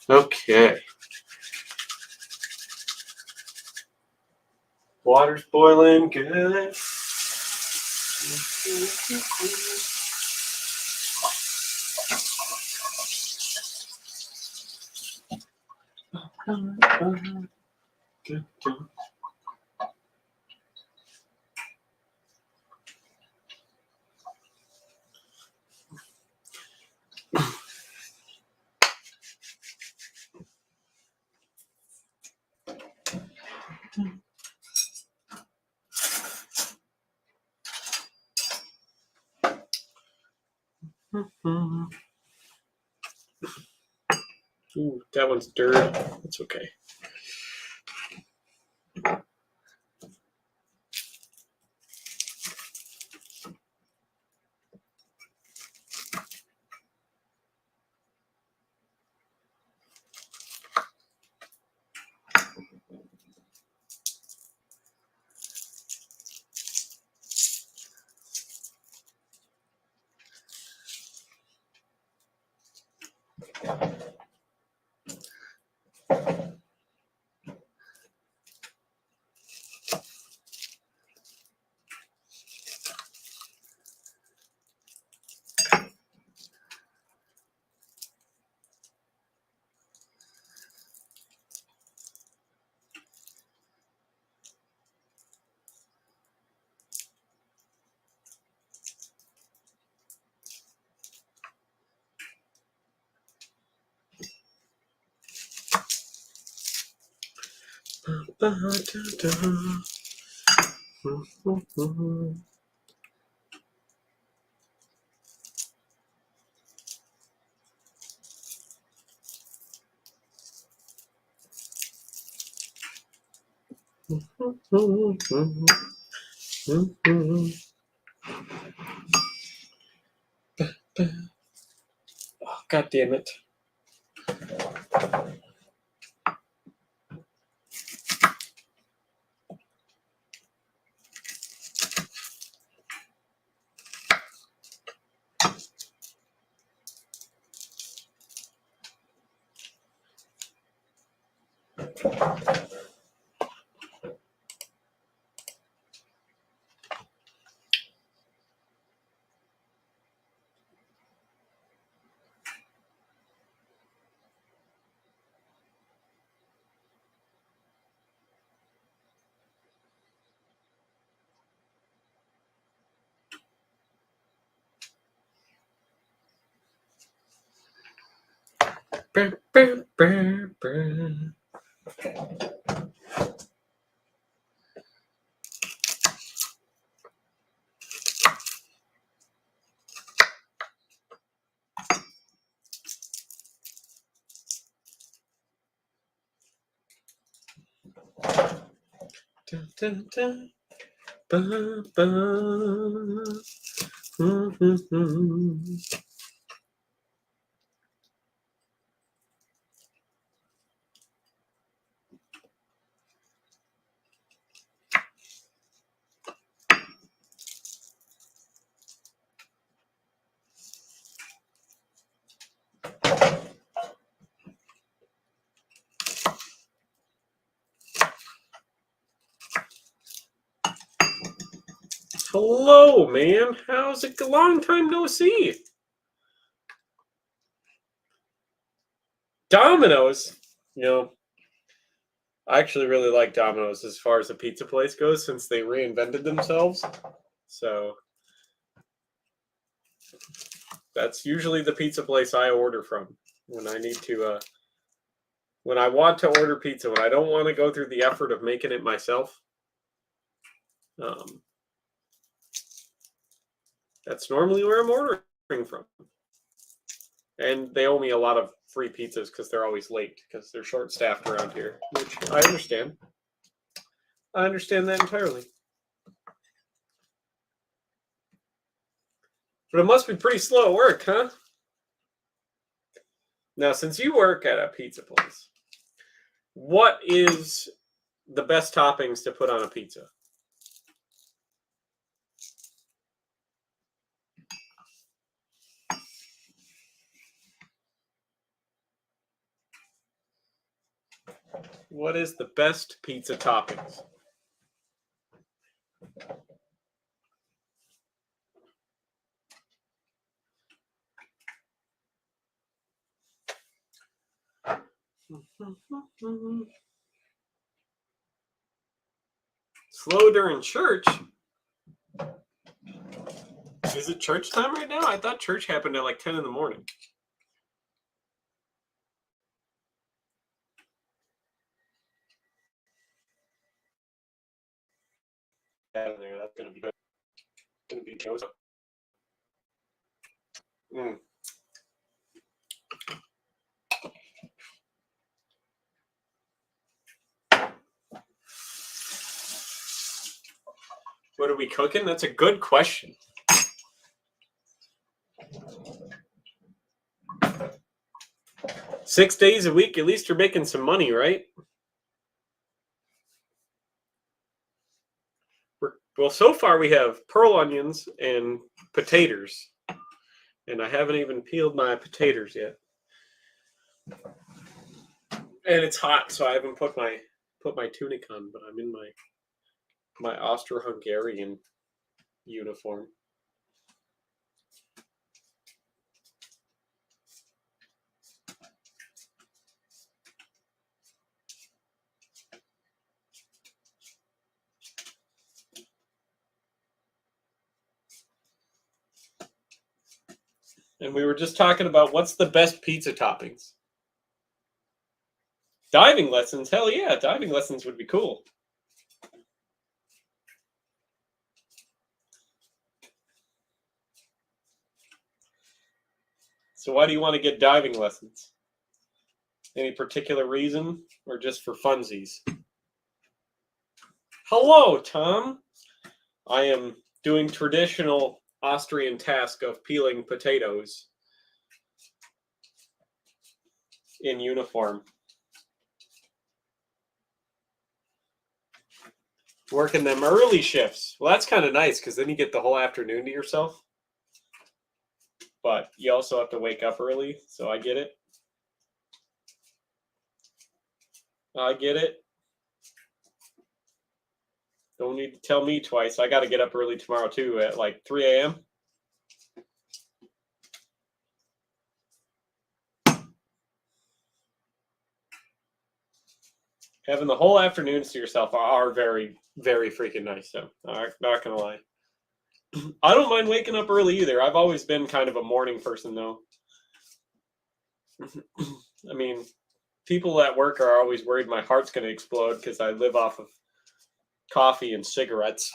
Okay. Water's boiling good. Ooh, that one's dirty. It's okay. Oh, God damn it. Dun, dun, dun. Ba, ba. Hello, man. How's it? Long time no see. Domino's. I actually really like Domino's as far as the pizza place goes since they reinvented themselves. So that's usually the pizza place I order from when I need to, when I want to order pizza, when I don't want to go through the effort of making it myself. That's normally where I'm ordering from. And they owe me a lot of free pizzas because they're always late because they're short-staffed around here, which I understand. I understand that entirely. But it must be pretty slow at work, huh? Now, since you work at a pizza place, what is the best toppings to put on a pizza? What is the best pizza toppings? Slow during church? Is it church time right now? I thought church happened at like 10 in the morning. That's gonna be good. Gonna be Joseph. What are we cooking? That's a good question. Six days a week, at least you're making some money, right? Well, so far we have pearl onions and potatoes. And I haven't even peeled my potatoes yet. And it's hot, so I haven't put my tunic on, but I'm in my Austro-Hungarian uniform. And we were just talking about what's the best pizza toppings. Diving lessons? Hell yeah, diving lessons would be cool. So why do you want to get diving lessons? Any particular reason or just for funsies? Hello, Tom. I am doing traditional Austrian task of peeling potatoes in uniform. Working them early shifts. Well, that's kind of nice because then you get the whole afternoon to yourself. But you also have to wake up early, so I get it. I get it. Don't need to tell me twice. I got to get up early tomorrow, too, at like 3 a.m. Having the whole afternoons to yourself are very, very freaking nice, so I'm not going to lie. I don't mind waking up early either. I've always been kind of a morning person, though. I mean, people at work are always worried my heart's going to explode because I live off of coffee and cigarettes.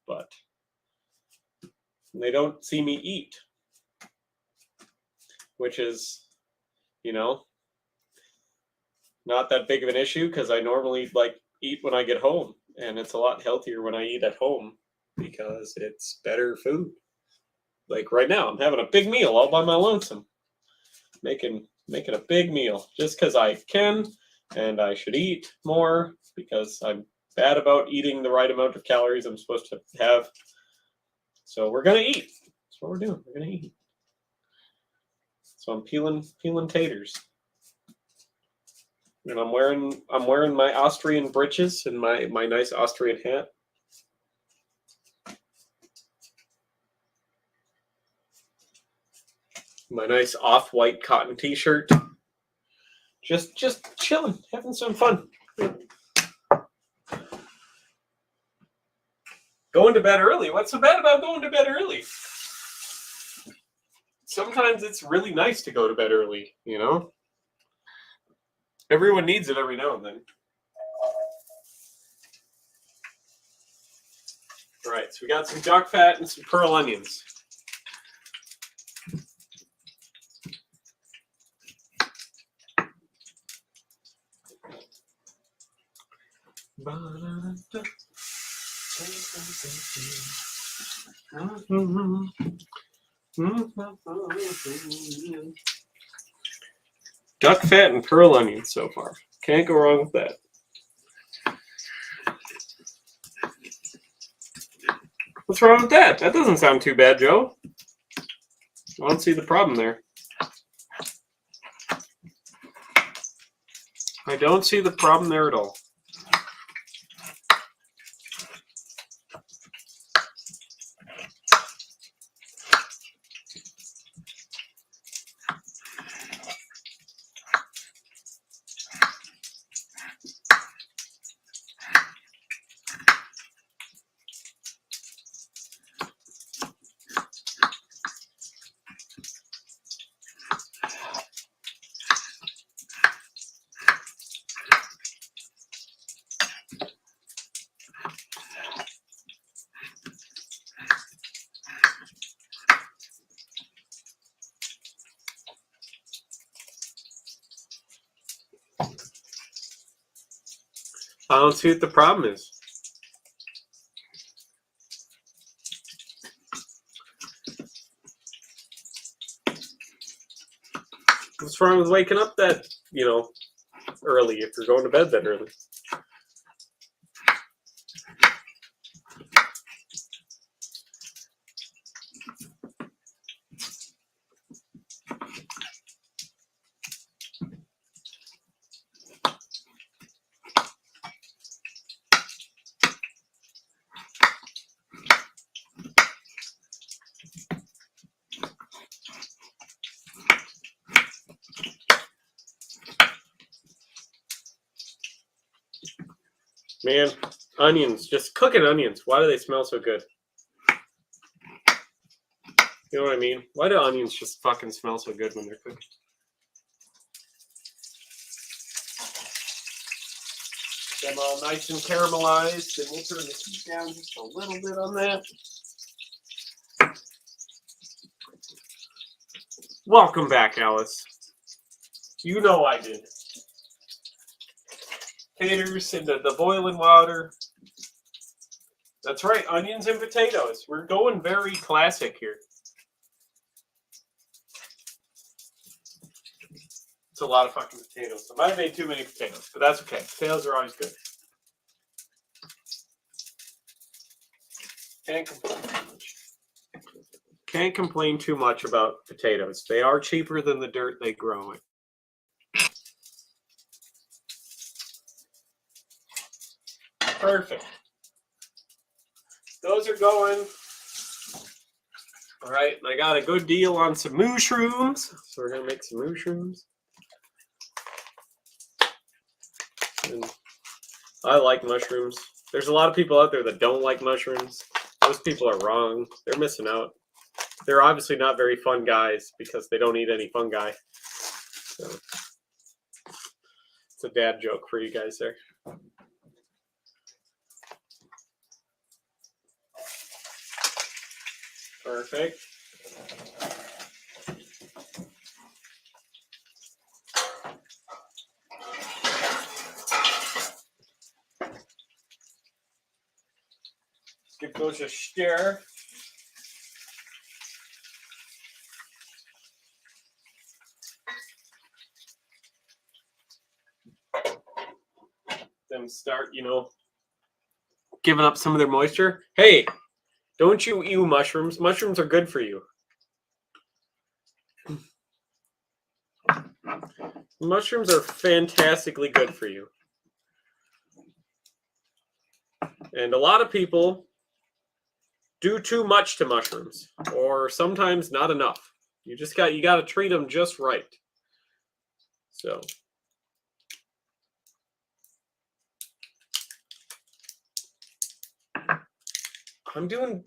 But they don't see me eat, which is, not that big of an issue because I normally eat when I get home, and it's a lot healthier when I eat at home because it's better food. Like right now, I'm having a big meal all by my lonesome, making a big meal just because I can, and I should eat more because I'm bad about eating the right amount of calories I'm supposed to have. So we're gonna eat. That's what we're doing. We're gonna eat. So I'm peeling taters. And I'm wearing my Austrian breeches and my nice Austrian hat. My nice off-white cotton t-shirt. Just chilling, having some fun. Going to bed early. What's so bad about going to bed early? Sometimes it's really nice to go to bed early, Everyone needs it every now and then. All right, so we got some duck fat and some pearl onions. Duck fat and pearl onions so far. Can't go wrong with that. What's wrong with that? That doesn't sound too bad, Joe. I don't see the problem there. I don't see the problem there at all. I don't see what the problem is. What's wrong with waking up that, early if you're going to bed that early? Man, onions, just cooking onions. Why do they smell so good? You know what I mean? Why do onions just fucking smell so good when they're cooking? Get them all nice and caramelized, and we'll turn the heat down just a little bit on that. Welcome back, Alice. You know I did. Taters into the boiling water. That's right, onions and potatoes. We're going very classic here. It's a lot of fucking potatoes. I might have made too many potatoes, but that's okay. Potatoes are always good. Can't complain too much about potatoes. They are cheaper than the dirt they grow in. Perfect. Those are going. All right, and I got a good deal on some mushrooms. So we're going to make some mushrooms. And I like mushrooms. There's a lot of people out there that don't like mushrooms. Those people are wrong. They're missing out. They're obviously not very fun guys because they don't eat any fungi. So, it's a dad joke for you guys there. Perfect. Give those a stir. Then start, giving up some of their moisture. Hey, don't you eat mushrooms. Mushrooms are good for you. Mushrooms are fantastically good for you. And a lot of people do too much to mushrooms, or sometimes not enough. You got to treat them just right. So I'm doing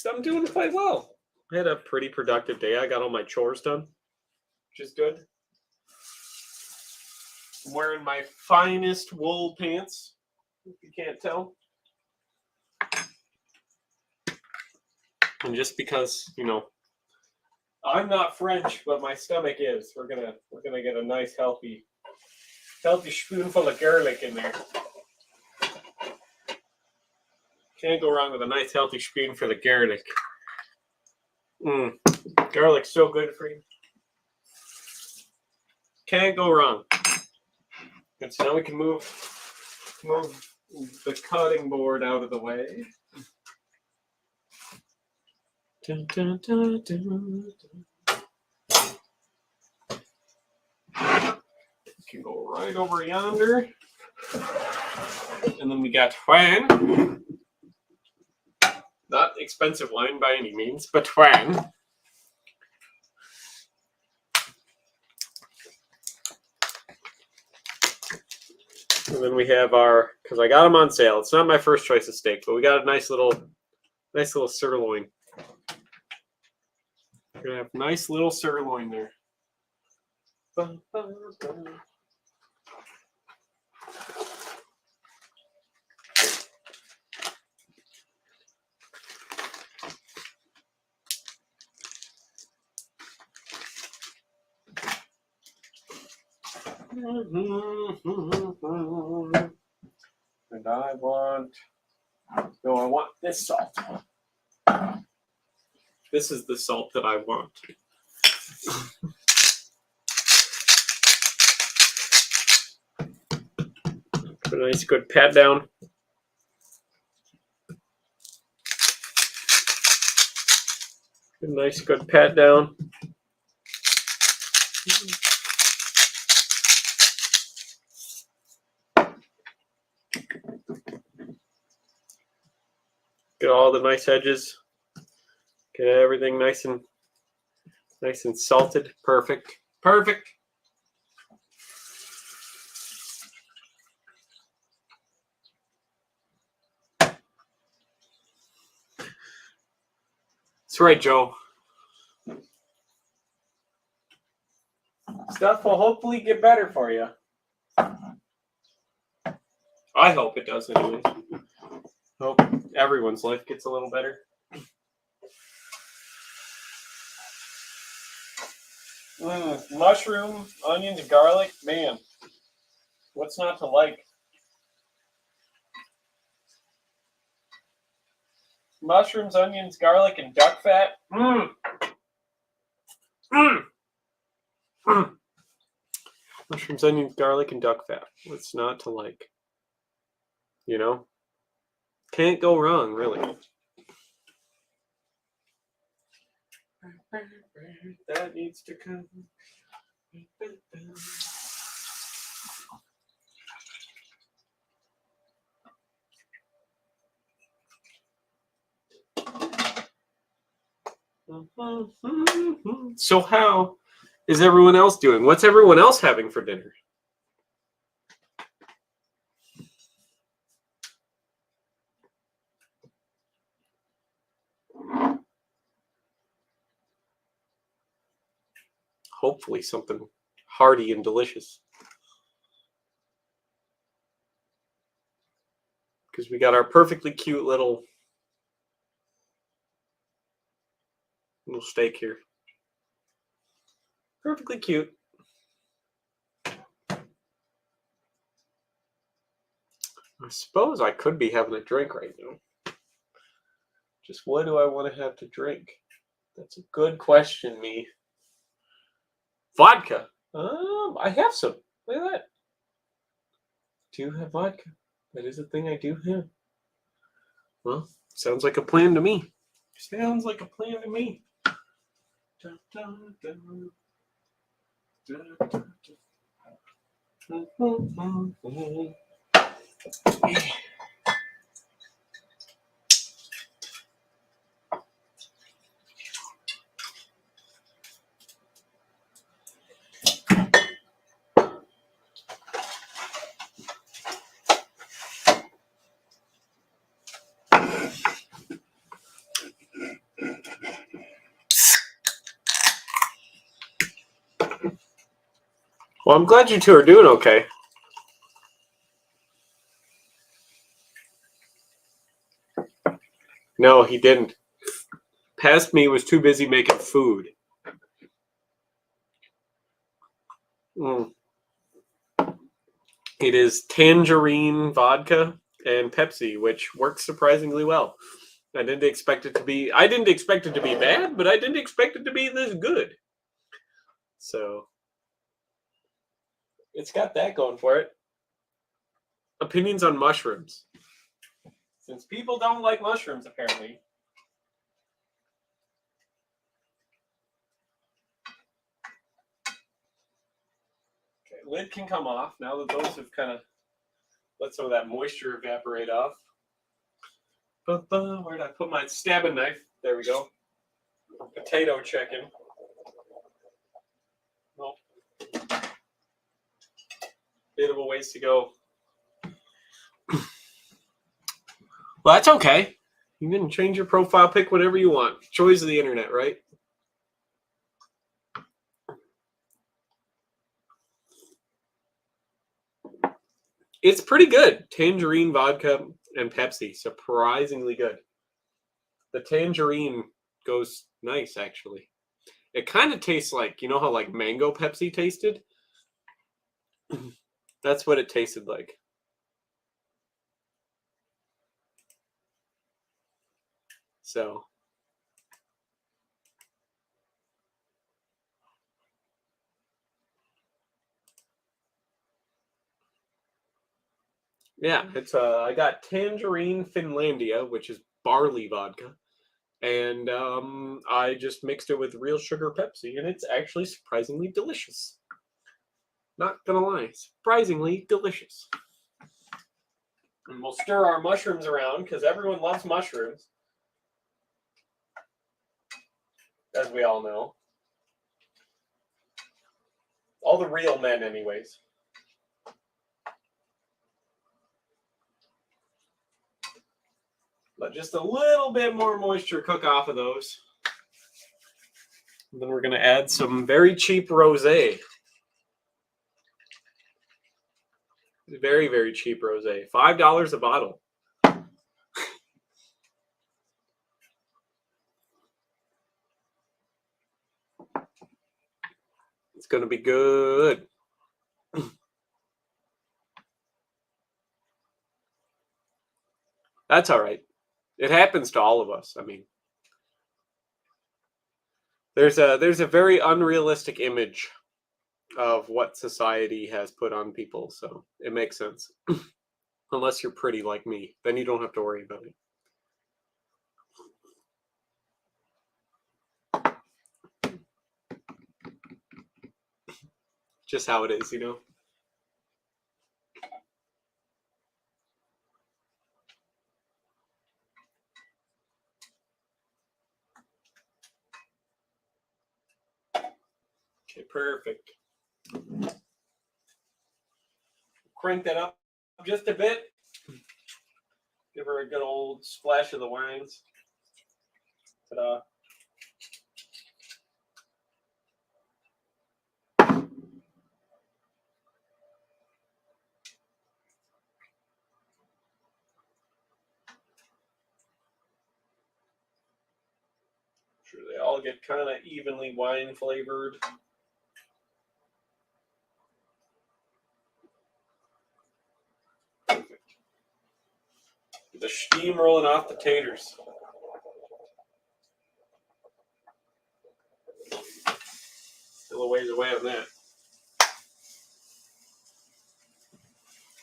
quite well. I had a pretty productive day. I got all my chores done, which is good. I'm wearing my finest wool pants, if you can't tell. And just because, I'm not French, but my stomach is, we're gonna get a nice healthy spoonful of garlic in there. Can't go wrong with a nice healthy spoonful of garlic. Garlic's so good for you. Can't go wrong. And so now we can move the cutting board out of the way. Dun, dun, dun, dun, dun. We can go right over yonder. And then we got Juan. Not expensive wine by any means, but Juan. And then we have because I got them on sale. It's not my first choice of steak, but we got a nice little sirloin. We're gonna have nice little sirloin there. And I want this salt. This is the salt that I want. Put a nice good pat down. A nice good pat down. Get all the nice edges. Get everything nice and salted. Perfect. Perfect. That's right, Joe. Stuff will hopefully get better for you. I hope it does anyways. Hope everyone's life gets a little better. Mushroom, onions, garlic, man. What's not to like? Mushrooms, onions, garlic, and duck fat. Mushrooms, onions, garlic, and duck fat. What's not to like? Can't go wrong, really. That needs to come. So how is everyone else doing? What's everyone else having for dinner? Hopefully something hearty and delicious. Because we got our perfectly cute little steak here. Perfectly cute. I suppose I could be having a drink right now. Just what do I want to have to drink? That's a good question, me. Vodka. I have some. Look at that. Do have vodka. That is a thing I do have. Well, sounds like a plan to me. Sounds like a plan to me. Dun, dun, dun. Dun, dun, dun. Well, I'm glad you two are doing okay. No, he didn't. Past me was too busy making food. It is tangerine vodka and Pepsi, which works surprisingly well. I didn't expect it to be bad, but I didn't expect it to be this good. So it's got that going for it. Opinions on mushrooms. Since people don't like mushrooms, apparently. Okay, lid can come off now that those have kind of let some of that moisture evaporate off. Where did I put my stabbing knife? There we go. Potato chicken. Well, bit of a ways to go. Well, that's okay. You can change your profile pic whatever you want. Choice of the internet, right? It's pretty good. Tangerine vodka and Pepsi. Surprisingly good. The tangerine goes nice, actually. It kind of tastes like, you know how like mango Pepsi tasted? That's what it tasted like. So. Yeah, it's I got Tangerine Finlandia, which is barley vodka. And I just mixed it with real sugar Pepsi, and it's actually surprisingly delicious. Not gonna lie, surprisingly delicious. And we'll stir our mushrooms around because everyone loves mushrooms, as we all know. All the real men, anyways. Let just a little bit more moisture cook off of those. And then we're going to add some very cheap rosé. Very, very cheap rosé. $5 a bottle. It's going to be good. That's all right. It happens to all of us. I mean, there's a very unrealistic image of what society has put on people, so it makes sense. Unless you're pretty like me, then you don't have to worry about it. Just how it is, you know? Okay, perfect. Crank that up just a bit. Give her a good old splash of the wines. Ta-da. sure they all get kind of evenly wine flavored. Perfect. The steam rolling off the taters. Still a ways away on that.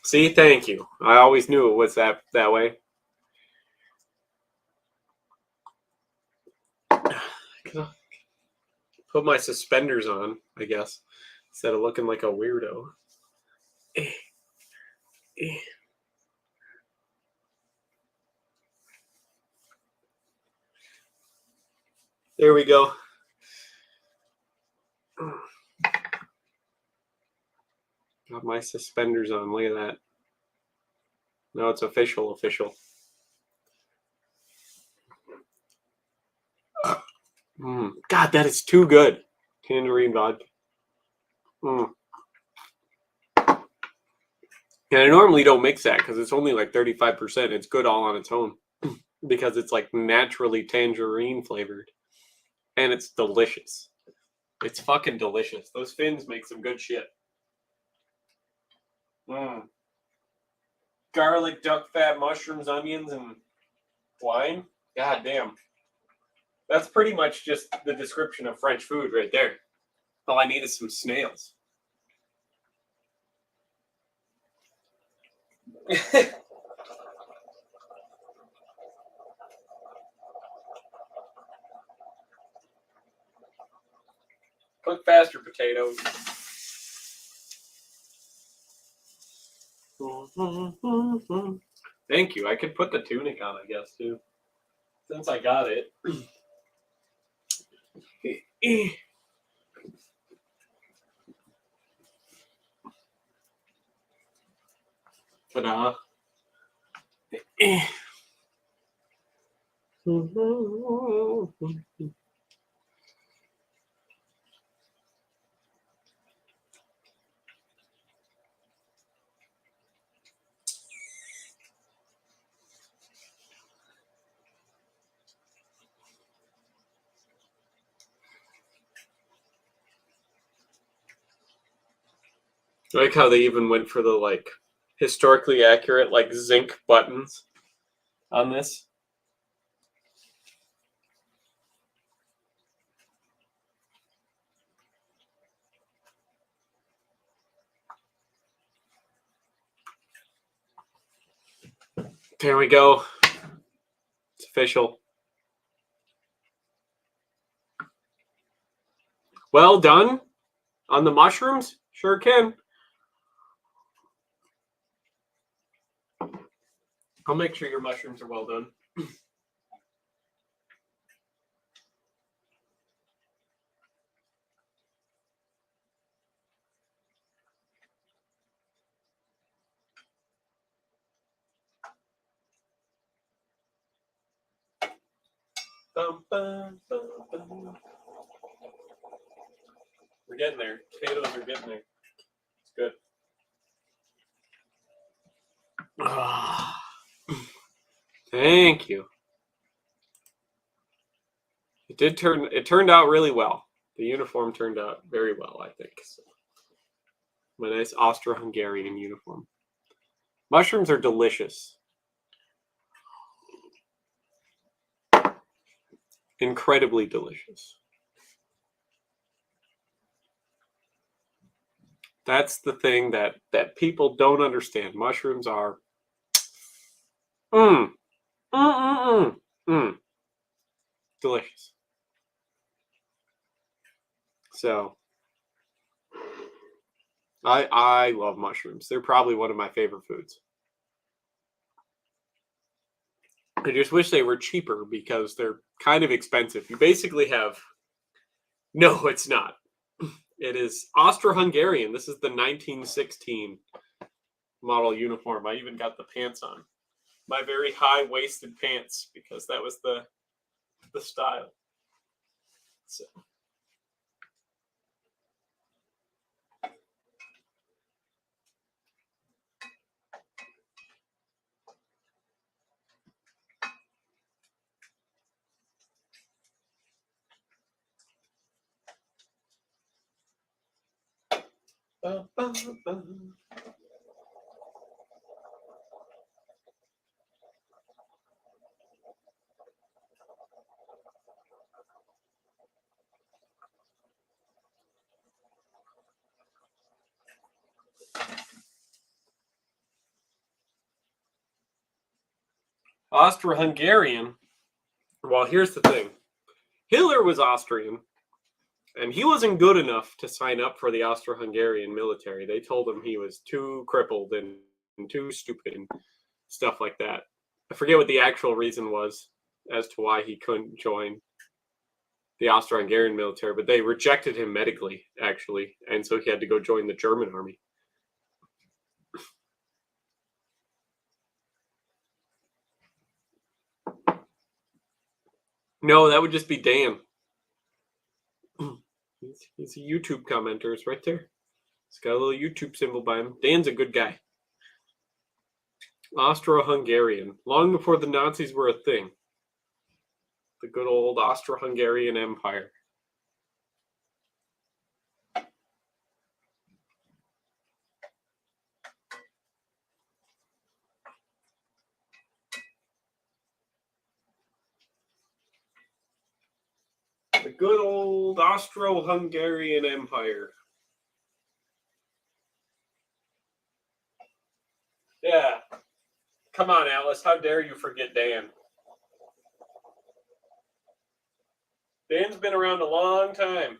See, thank you. I always knew it was that way. Put my suspenders on, I guess, instead of looking like a weirdo. There we go. Got my suspenders on. Look at that. Now it's official. God, that is too good. Tangerine vodka. And I normally don't mix that because it's only like 35%. It's good all on its own because it's like naturally tangerine flavored. And it's delicious. It's fucking delicious. Those Finns make some good shit. Garlic, duck fat, mushrooms, onions, and wine. God damn. That's pretty much just the description of French food right there. All I need is some snails. Cook faster, potatoes. Thank you. I could put the tunic on, I guess, too. Since I got it. Ta-da. I like how they even went for the like historically accurate like zinc buttons on this. There we go. It's official. Well done on the mushrooms? Sure can. I'll make sure your mushrooms are well done. Bum, bum, bum, bum. We're getting there. Potatoes are getting there. It's good. Thank you. It turned out really well. The uniform turned out very well, I think. So, my nice Austro-Hungarian uniform. Mushrooms are delicious. Incredibly delicious. That's the thing that people don't understand. Mushrooms are delicious. So I love mushrooms. They're probably one of my favorite foods. I just wish they were cheaper because they're kind of expensive. You basically have no, it's not. It is Austro-Hungarian. This is the 1916 model uniform. I even got the pants on. My very high-waisted pants because that was the style. So. Austro-Hungarian. Well, here's the thing. Hitler was Austrian, and he wasn't good enough to sign up for the Austro-Hungarian military. They told him he was too crippled and too stupid and stuff like that. I forget what the actual reason was as to why he couldn't join the Austro-Hungarian military, but they rejected him medically, actually, and so he had to go join the German army. No, that would just be Dan. He's a YouTube commenter. It's right there. It's got a little YouTube symbol by him. Dan's a good guy. Austro-Hungarian. Long before the Nazis were a thing. The good old Austro-Hungarian Empire. The good old Austro-Hungarian Empire. Yeah. Come on, Alice. How dare you forget Dan? Dan's been around a long time.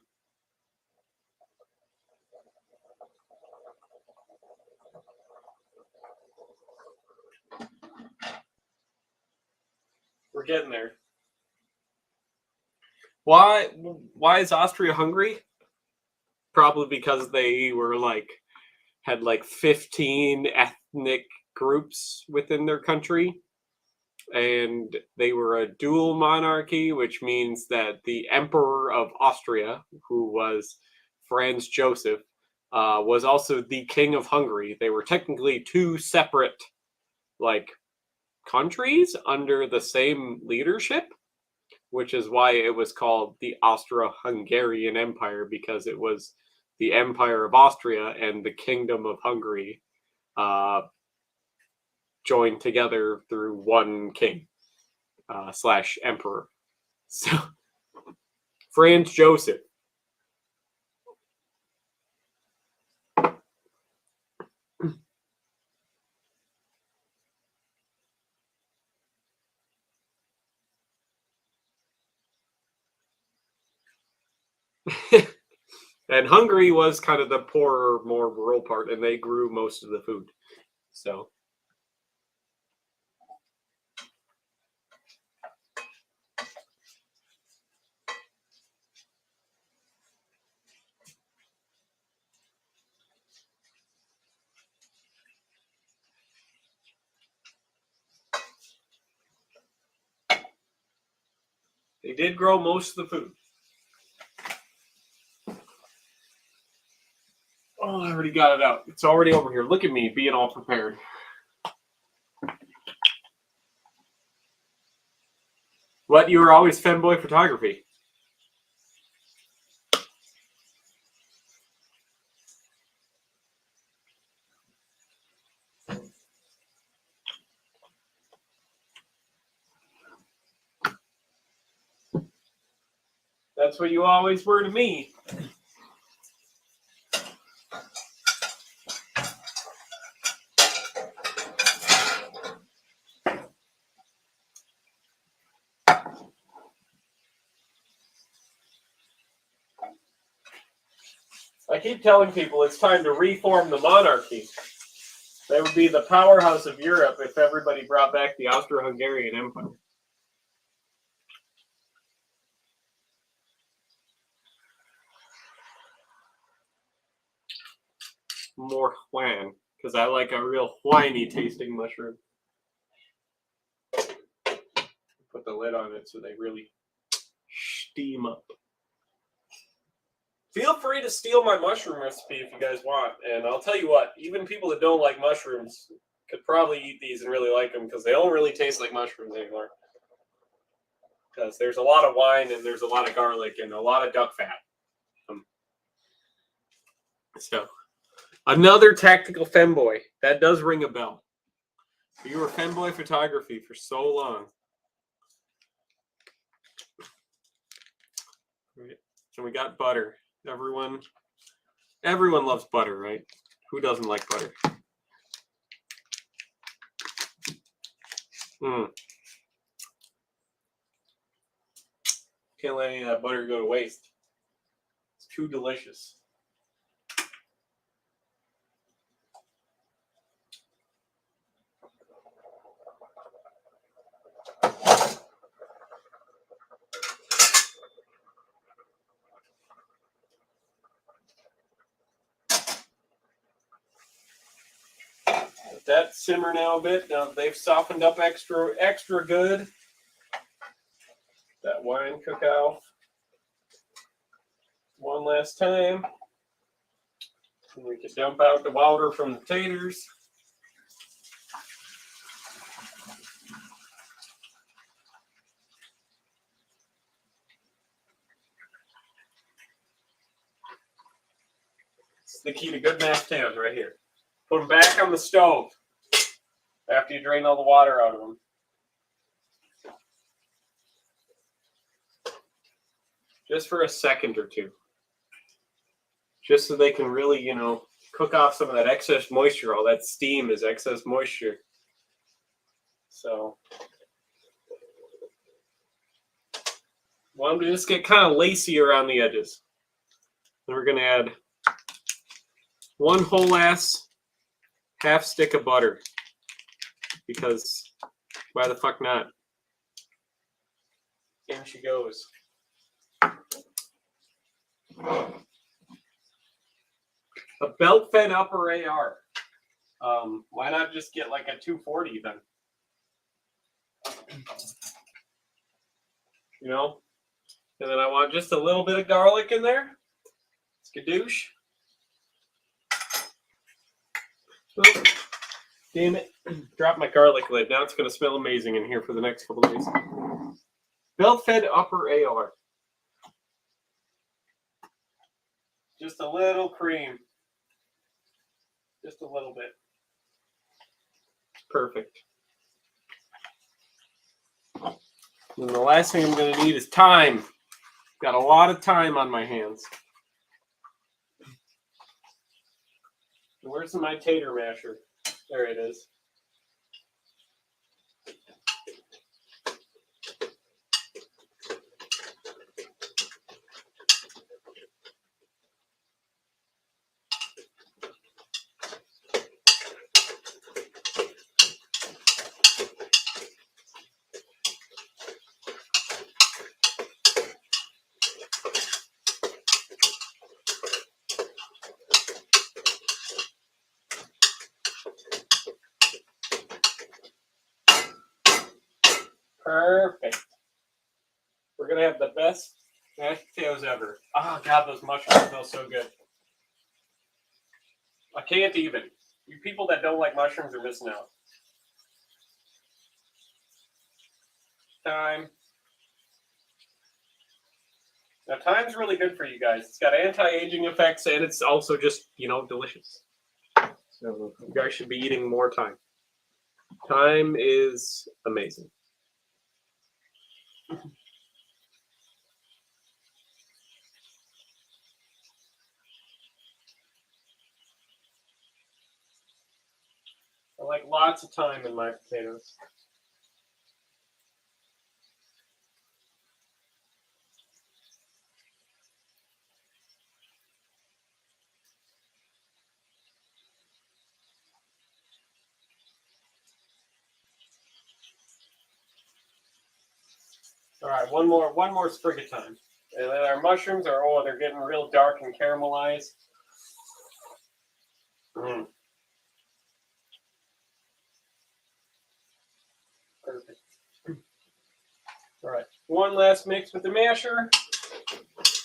We're getting there. Why is Austria hungry? Probably because they were had 15 ethnic groups within their country, and they were a dual monarchy, which means that the Emperor of Austria, who was Franz Joseph, was also the King of Hungary. They were technically two separate countries under the same leadership, which is why it was called the Austro-Hungarian Empire, because it was the Empire of Austria and the Kingdom of Hungary joined together through one king / emperor. So, Franz Joseph. And Hungary was kind of the poorer, more rural part, and they grew most of the food. So, they did grow most of the food. Oh, I already got it out. It's already over here. Look at me being all prepared. What? You were always femboy photography. That's what you always were to me. I keep telling people it's time to reform the monarchy. They would be the powerhouse of Europe if everybody brought back the Austro-Hungarian Empire. More Juan, because I like a real whiny tasting mushroom. Put the lid on it so they really steam up. Feel free to steal my mushroom recipe if you guys want. And I'll tell you what, even people that don't like mushrooms could probably eat these and really like them, because they don't really taste like mushrooms anymore. Because there's a lot of wine and there's a lot of garlic and a lot of duck fat. So Another tactical femboy. That does ring a bell. You were femboy photography for so long. Right. And we got butter. Everyone loves butter, right? Who doesn't like butter? Can't let any of that butter go to waste. It's too delicious. Let that simmer now a bit. Now they've softened up extra good. That wine cook out one last time. And we can dump out the water from the taters. It's the key to good mashed potatoes right here. Put them back on the stove after you drain all the water out of them. Just for a second or two. Just so they can really, cook off some of that excess moisture. All that steam is excess moisture. So, want them to just get kind of lacy around the edges. Then we're going to add one whole ass half stick of butter. Because why the fuck not? In she goes. A belt-fed upper AR. Why not just get like a 240 then? And then I want just a little bit of garlic in there. Skadoosh. Oh, damn it. Drop my garlic lid. Now it's going to smell amazing in here for the next couple of days. Belt-fed upper AR. Just a little cream. Just a little bit. Perfect. And the last thing I'm going to need is time. Got a lot of time on my hands. Where's my tater masher? There it is. Perfect. We're going to have the best mashed potatoes ever. Oh, God, those mushrooms smell so good. I can't even. You people that don't like mushrooms are missing out. Thyme. Now, thyme's really good for you guys. It's got anti-aging effects, and it's also just, delicious. So you guys should be eating more thyme. Thyme is amazing. I like lots of thyme in my potatoes. All right, one more sprig of thyme. And then our mushrooms they're getting real dark and caramelized. Perfect. All right, one last mix with the masher.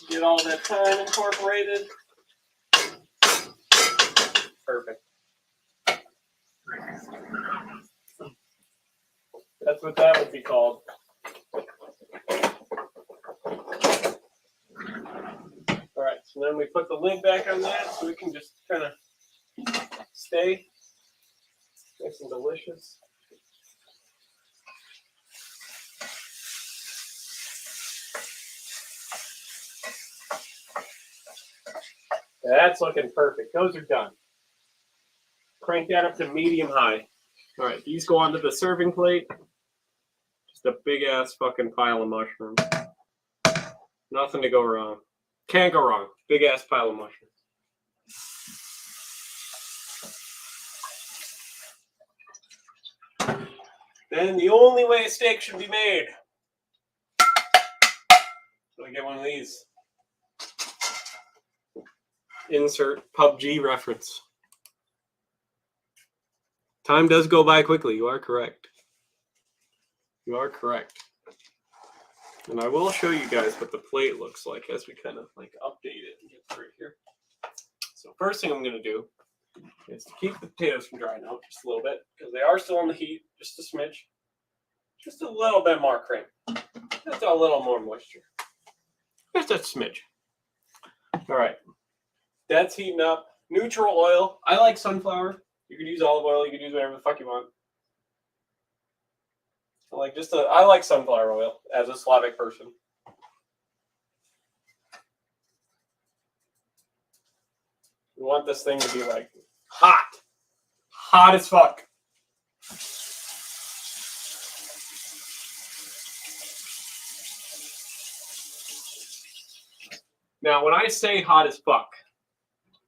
Get all that thyme incorporated. Perfect. That's what that would be called. All right, so then we put the lid back on that so we can just kind of stay nice and delicious. That's looking perfect. Those are done. Crank that up to medium high. All right, these go onto the serving plate. Just a big ass fucking pile of mushrooms. Nothing to go wrong. Can't go wrong. Big ass pile of mushrooms. Then the only way a steak should be made. So I get one of these. Insert PUBG reference. Time does go by quickly. You are correct. You are correct. And I will show you guys what the plate looks like as we kind of like update it and get through here. So first thing I'm going to do is to keep the potatoes from drying out just a little bit because they are still on the heat, just a smidge. Just a little bit more cream. Just a little more moisture. Just a smidge. All right. That's heating up. Neutral oil. I like sunflower. You could use olive oil. You could use whatever the fuck you want. I like sunflower oil as a Slavic person. We want this thing to be like hot. Hot as fuck. Now, when I say hot as fuck,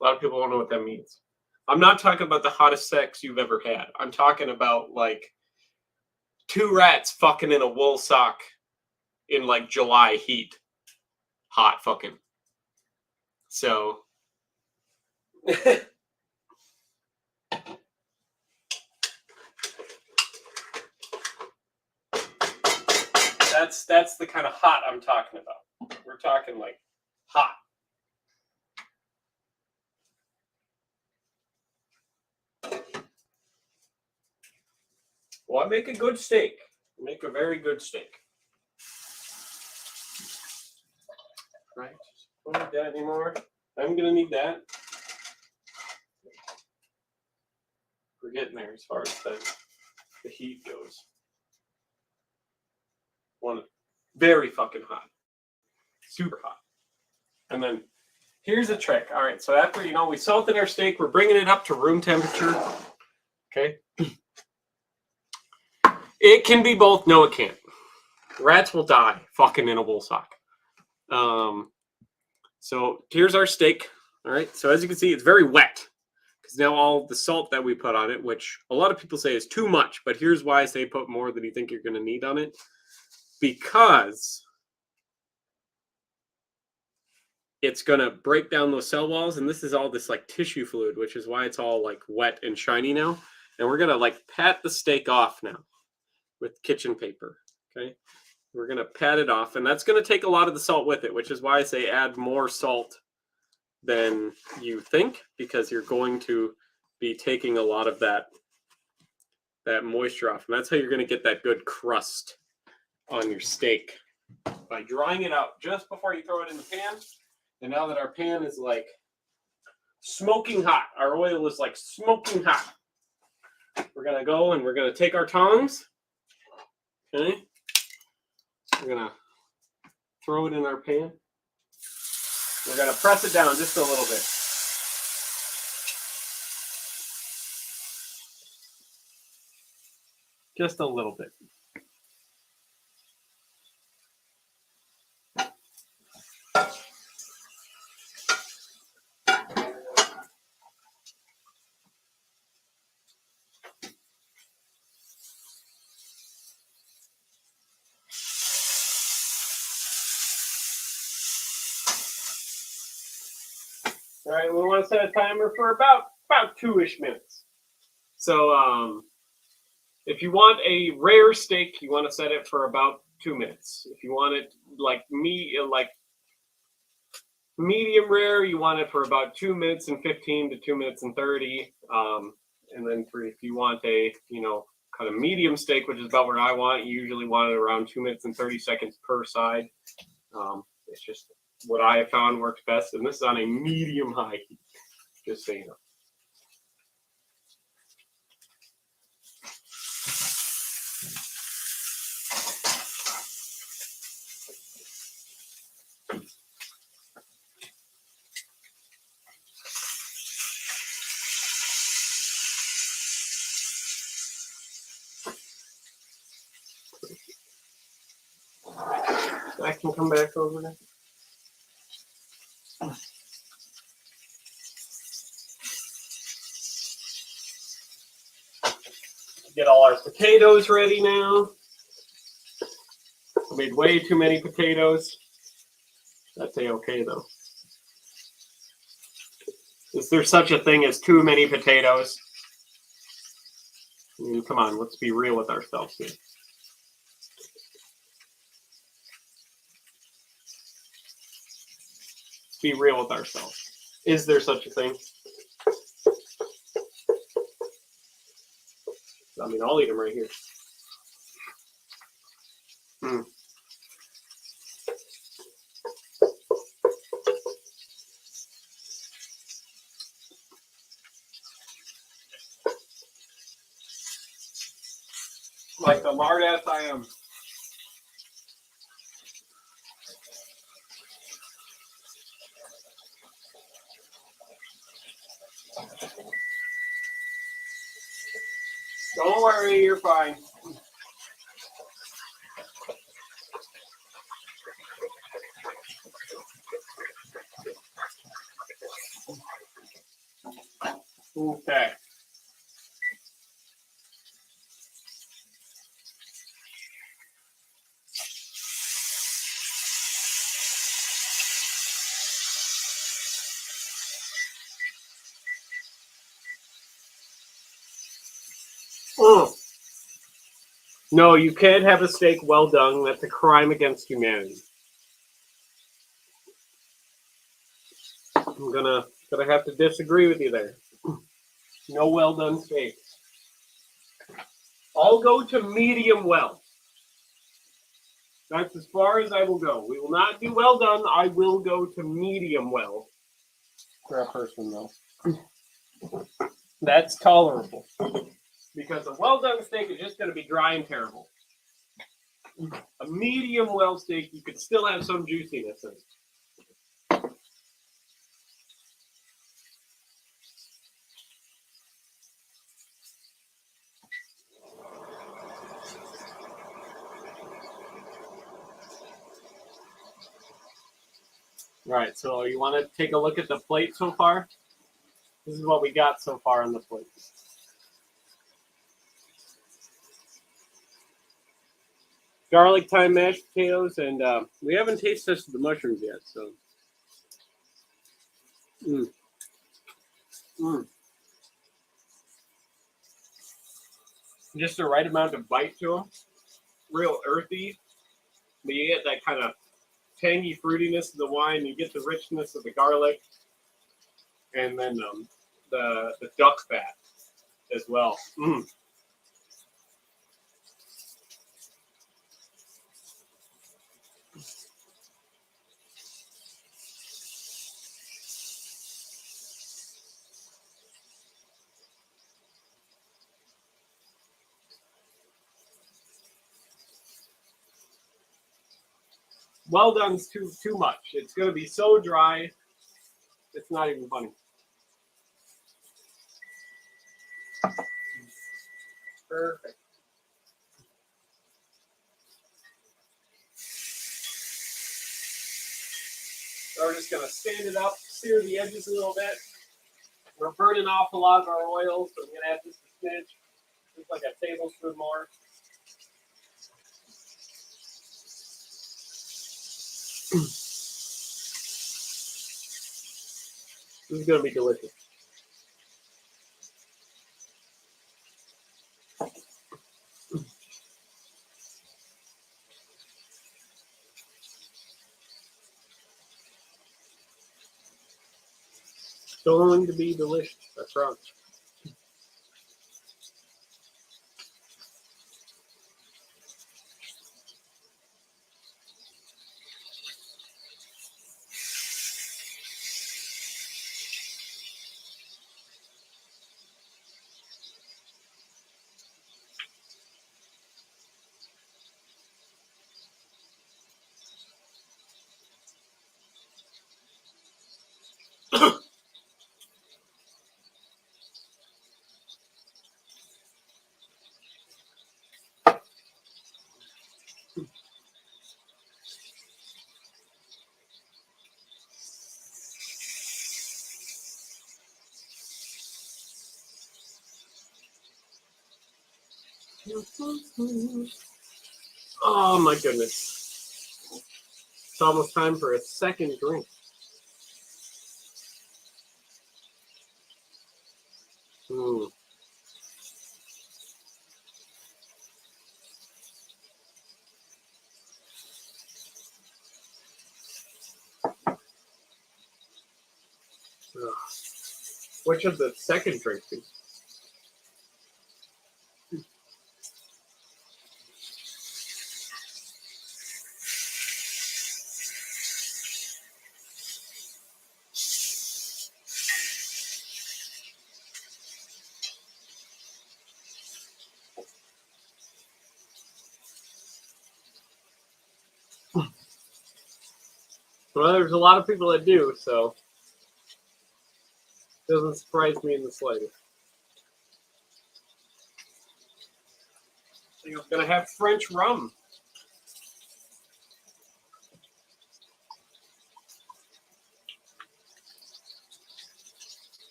a lot of people don't know what that means. I'm not talking about the hottest sex you've ever had. I'm talking about like 2 rats fucking in a wool sock in like July heat. Hot fucking. So that's the kind of hot I'm talking about. We're talking like hot. Well, I make a good steak. I make a very good steak. Right. Don't need that anymore. I'm gonna need that. We're getting there as far as the heat goes. Very fucking hot. Super hot. And then here's a trick. All right, so after we salted our steak, we're bringing it up to room temperature. Okay. It can be both. No, it can't. Rats will die fucking in a wool sock. So here's our steak. All right. So as you can see, it's very wet because now all the salt that we put on it, which a lot of people say is too much, but here's why I say put more than you think you're going to need on it. Because it's going to break down those cell walls. And this is all this like tissue fluid, which is why it's all like wet and shiny now. And we're going to like pat the steak off now with kitchen paper. Okay. We're going to pat it off, and that's going to take a lot of the salt with it, which is why I say add more salt than you think, because you're going to be taking a lot of that moisture off. And that's how you're going to get that good crust on your steak, by drying it out just before you throw it in the pan. And now that our pan is like smoking hot, our oil is like smoking hot, we're going to go and we're going to take our tongs. Okay. We're going to throw it in our pan. We're going to press it down just a little bit. Just a little bit. All right, we want to set a timer for about 2-ish minutes. So if you want a rare steak, you want to set it for about 2 minutes. If you want it like medium rare, you want it for about 2 minutes and 15 to 2 minutes and 30. And then if you want a kind of medium steak, which is about what I want, you usually want it around 2 minutes and 30 seconds per side. It's just what I have found works best, and this is on a medium high heat, just so you know. I can come back over there. Get all our potatoes ready now. I made way too many potatoes. That's a-okay though. Is there such a thing as too many potatoes? I mean, come on, let's be real with ourselves here. Be real with ourselves. Is there such a thing? I mean, I'll eat them right here. Like the lard ass I am. Don't worry, you're fine. Okay. No, you can't have a steak well done. That's a crime against humanity. I'm gonna have to disagree with you there. No well done steak. I'll go to medium well. That's as far as I will go. We will not do well done. I will go to medium well for a person though. That's tolerable. Because a well done steak is just going to be dry and terrible. A medium well steak, you could still have some juiciness in it. Right, so you want to take a look at the plate so far? This is what we got so far on the plate. Garlic thyme mashed potatoes, and we haven't tasted the mushrooms yet, so. Just the right amount of bite to them. Real earthy, but you get that kind of tangy fruitiness of the wine. You get the richness of the garlic, and then the duck fat as well. Well done's too much. It's going to be so dry, it's not even funny. Perfect. So we're just going to stand it up, sear the edges a little bit. We're burning off a lot of our oil, so I'm going to add just a smidge, just like a tablespoon more. This is going to be delicious. It's going to be delicious, I promise. Oh my goodness. It's almost time for a second drink. Mm. What should the second drink be? Well, there's a lot of people that do, so it doesn't surprise me in the slightest. I think I'm gonna have French rum.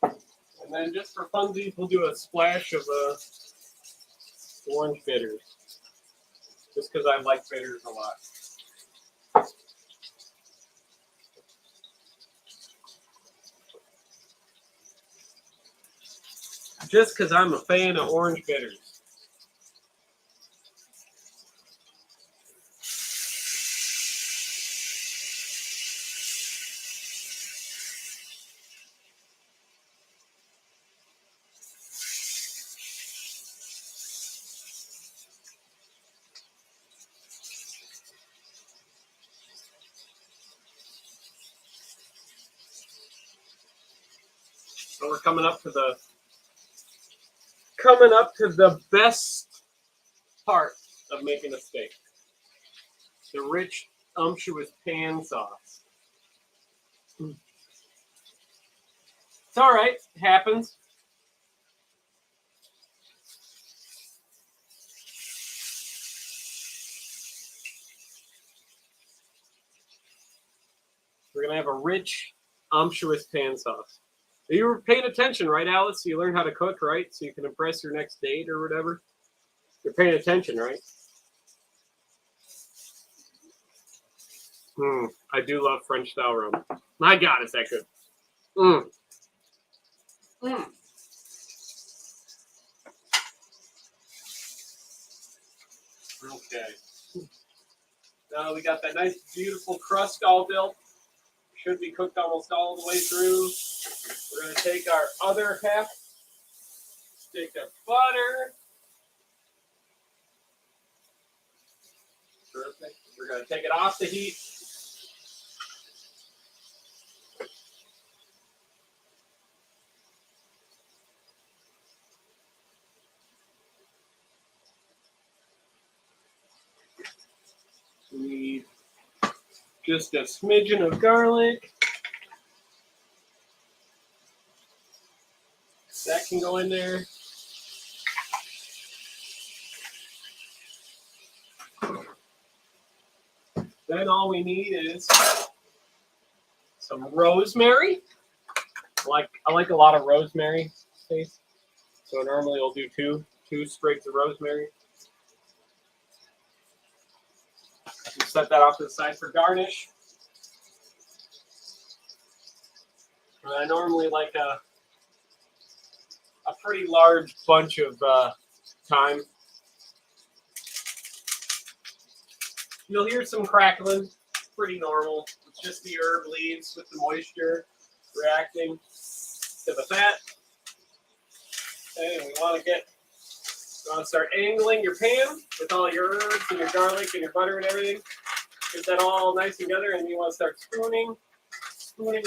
And then just for funsies, we'll do a splash of orange bitters. Just because I like bitters a lot. Just because I'm a fan of orange bitters. So we're coming up to the best part of making a steak. The rich, unctuous pan sauce. It's all right. It happens. We're going to have a rich, unctuous pan sauce. You were paying attention, right, Alice? You learn how to cook, right? So you can impress your next date or whatever. You're paying attention, right? I do love French style rum. My God, is that good? Okay. Now we got that nice, beautiful crust all built. Should be cooked almost all the way through. We're going to take our other half stick of butter. Perfect. We're going to take it off the heat. We need just a smidgen of garlic. That can go in there. Then all we need is some rosemary. I like a lot of rosemary paste. So normally we'll do two sprigs of rosemary. We'll set that off to the side for garnish. And I normally like a pretty large bunch of thyme. You'll hear some crackling, pretty normal. It's just the herb leaves with the moisture reacting to the fat. Okay, we want to start angling your pan with all your herbs and your garlic and your butter and everything. Get that all nice together, and you want to start spooning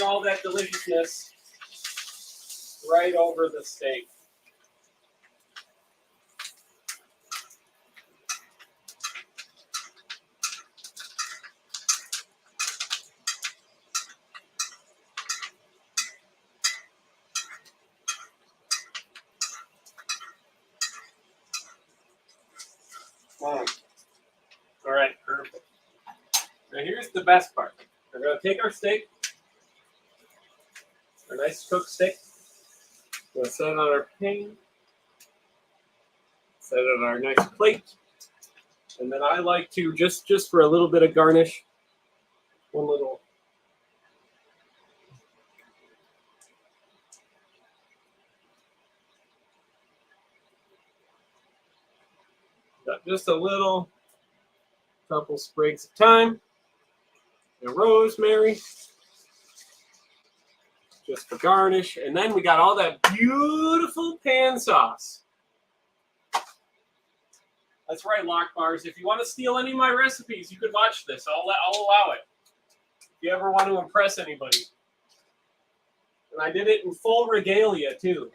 all that deliciousness right over the steak. All right, perfect. Now here's the best part. We're going to take our steak, our nice cooked steak. We're going to set it on our pan. Set it on our nice plate. And then I like to, just for a little bit of garnish, one little just a little couple sprigs of thyme and rosemary just for garnish. And then we got all that beautiful pan sauce. That's right, lock bars. If you want to steal any of my recipes, you can watch this. I'll allow it. If you ever want to impress anybody. And I did it in full regalia too.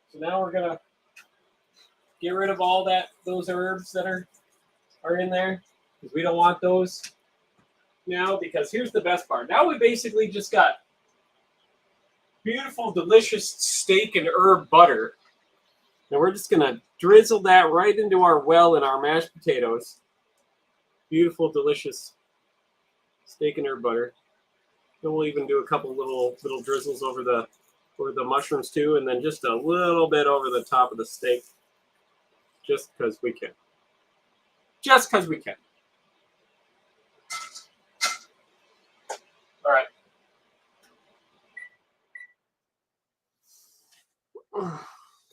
So now we're gonna get rid of all those herbs that are in there, because we don't want those now. Because here's the best part. Now we basically just got beautiful, delicious steak and herb butter. And we're just gonna drizzle that right into our well in our mashed potatoes. Beautiful, delicious steak and herb butter. Then we'll even do a couple little drizzles over the mushrooms too, and then just a little bit over the top of the steak. Just because we can. Just because we can. All right.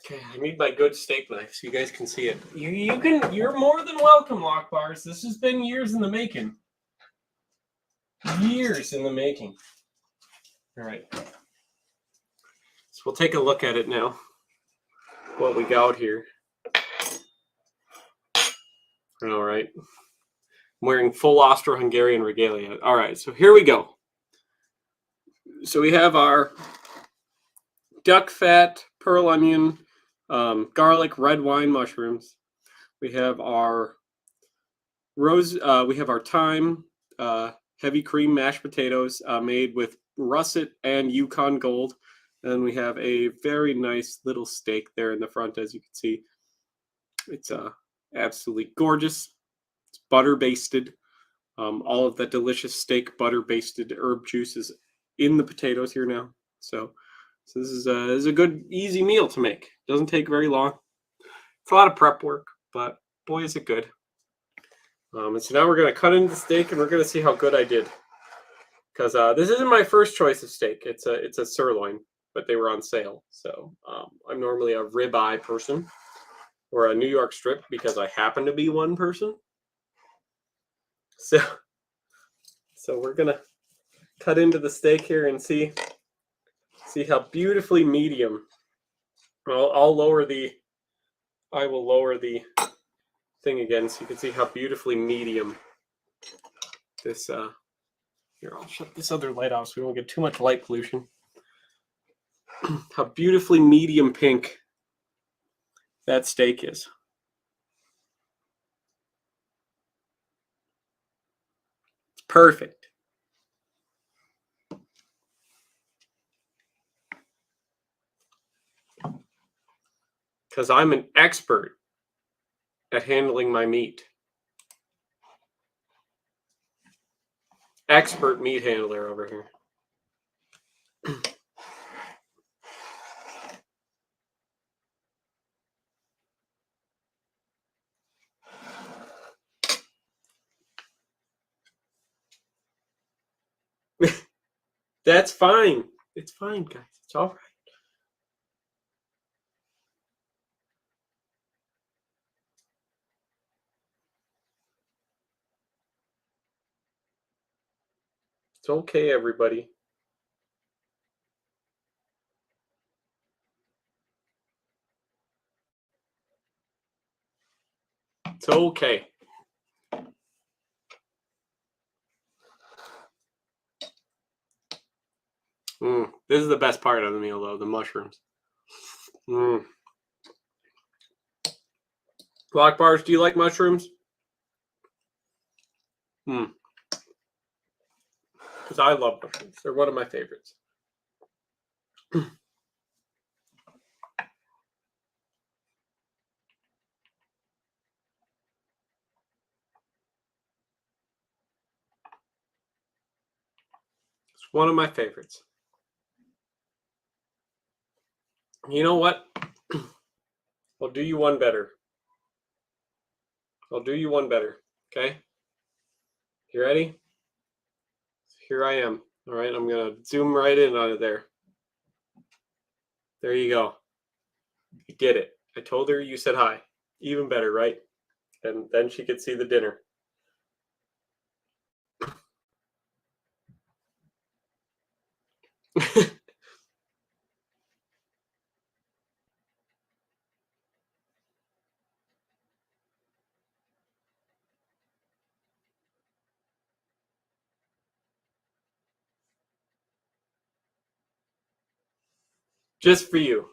Okay, I need my good steak knife so you guys can see it. You're more than welcome, lock bars. This has been years in the making. Years in the making. All right. So we'll take a look at it now. What we got here. All right. I'm wearing full Austro-Hungarian regalia. All right, so here we go. So we have our duck fat, pearl onion, garlic, red wine mushrooms. We have our we have our thyme, heavy cream mashed potatoes made with russet and Yukon Gold. And we have a very nice little steak there in the front, as you can see. It's absolutely gorgeous. It's butter basted. All of that delicious steak butter basted herb juices in the potatoes here now. So this is a good easy meal to make. Doesn't take very long. It's a lot of prep work, but boy is it good. And so now we're going to cut into the steak, and we're going to see how good I did. Because this isn't my first choice of steak. It's a sirloin, but they were on sale. So I'm normally a ribeye person or a New York strip because I happen to be one person. So we're going to cut into the steak here and see how beautifully medium. I will lower the thing again so you can see how beautifully medium this here, I'll shut this other light off so we don't get too much light pollution. How beautifully medium pink that steak is. It's perfect. Because I'm an expert at handling my meat. Expert meat handler over here. That's fine. It's fine, guys. It's all right. It's okay, everybody. It's okay. This is the best part of the meal, though, the mushrooms. Lock bars, do you like mushrooms? Because I love mushrooms. They're one of my favorites. It's one of my favorites. You know what? I'll do you one better. I'll do you one better. Okay? You ready? Here I am. All right, I'm going to zoom right in on it there. There you go. You did it. I told her you said hi. Even better, right? And then she could see the dinner. Just for you.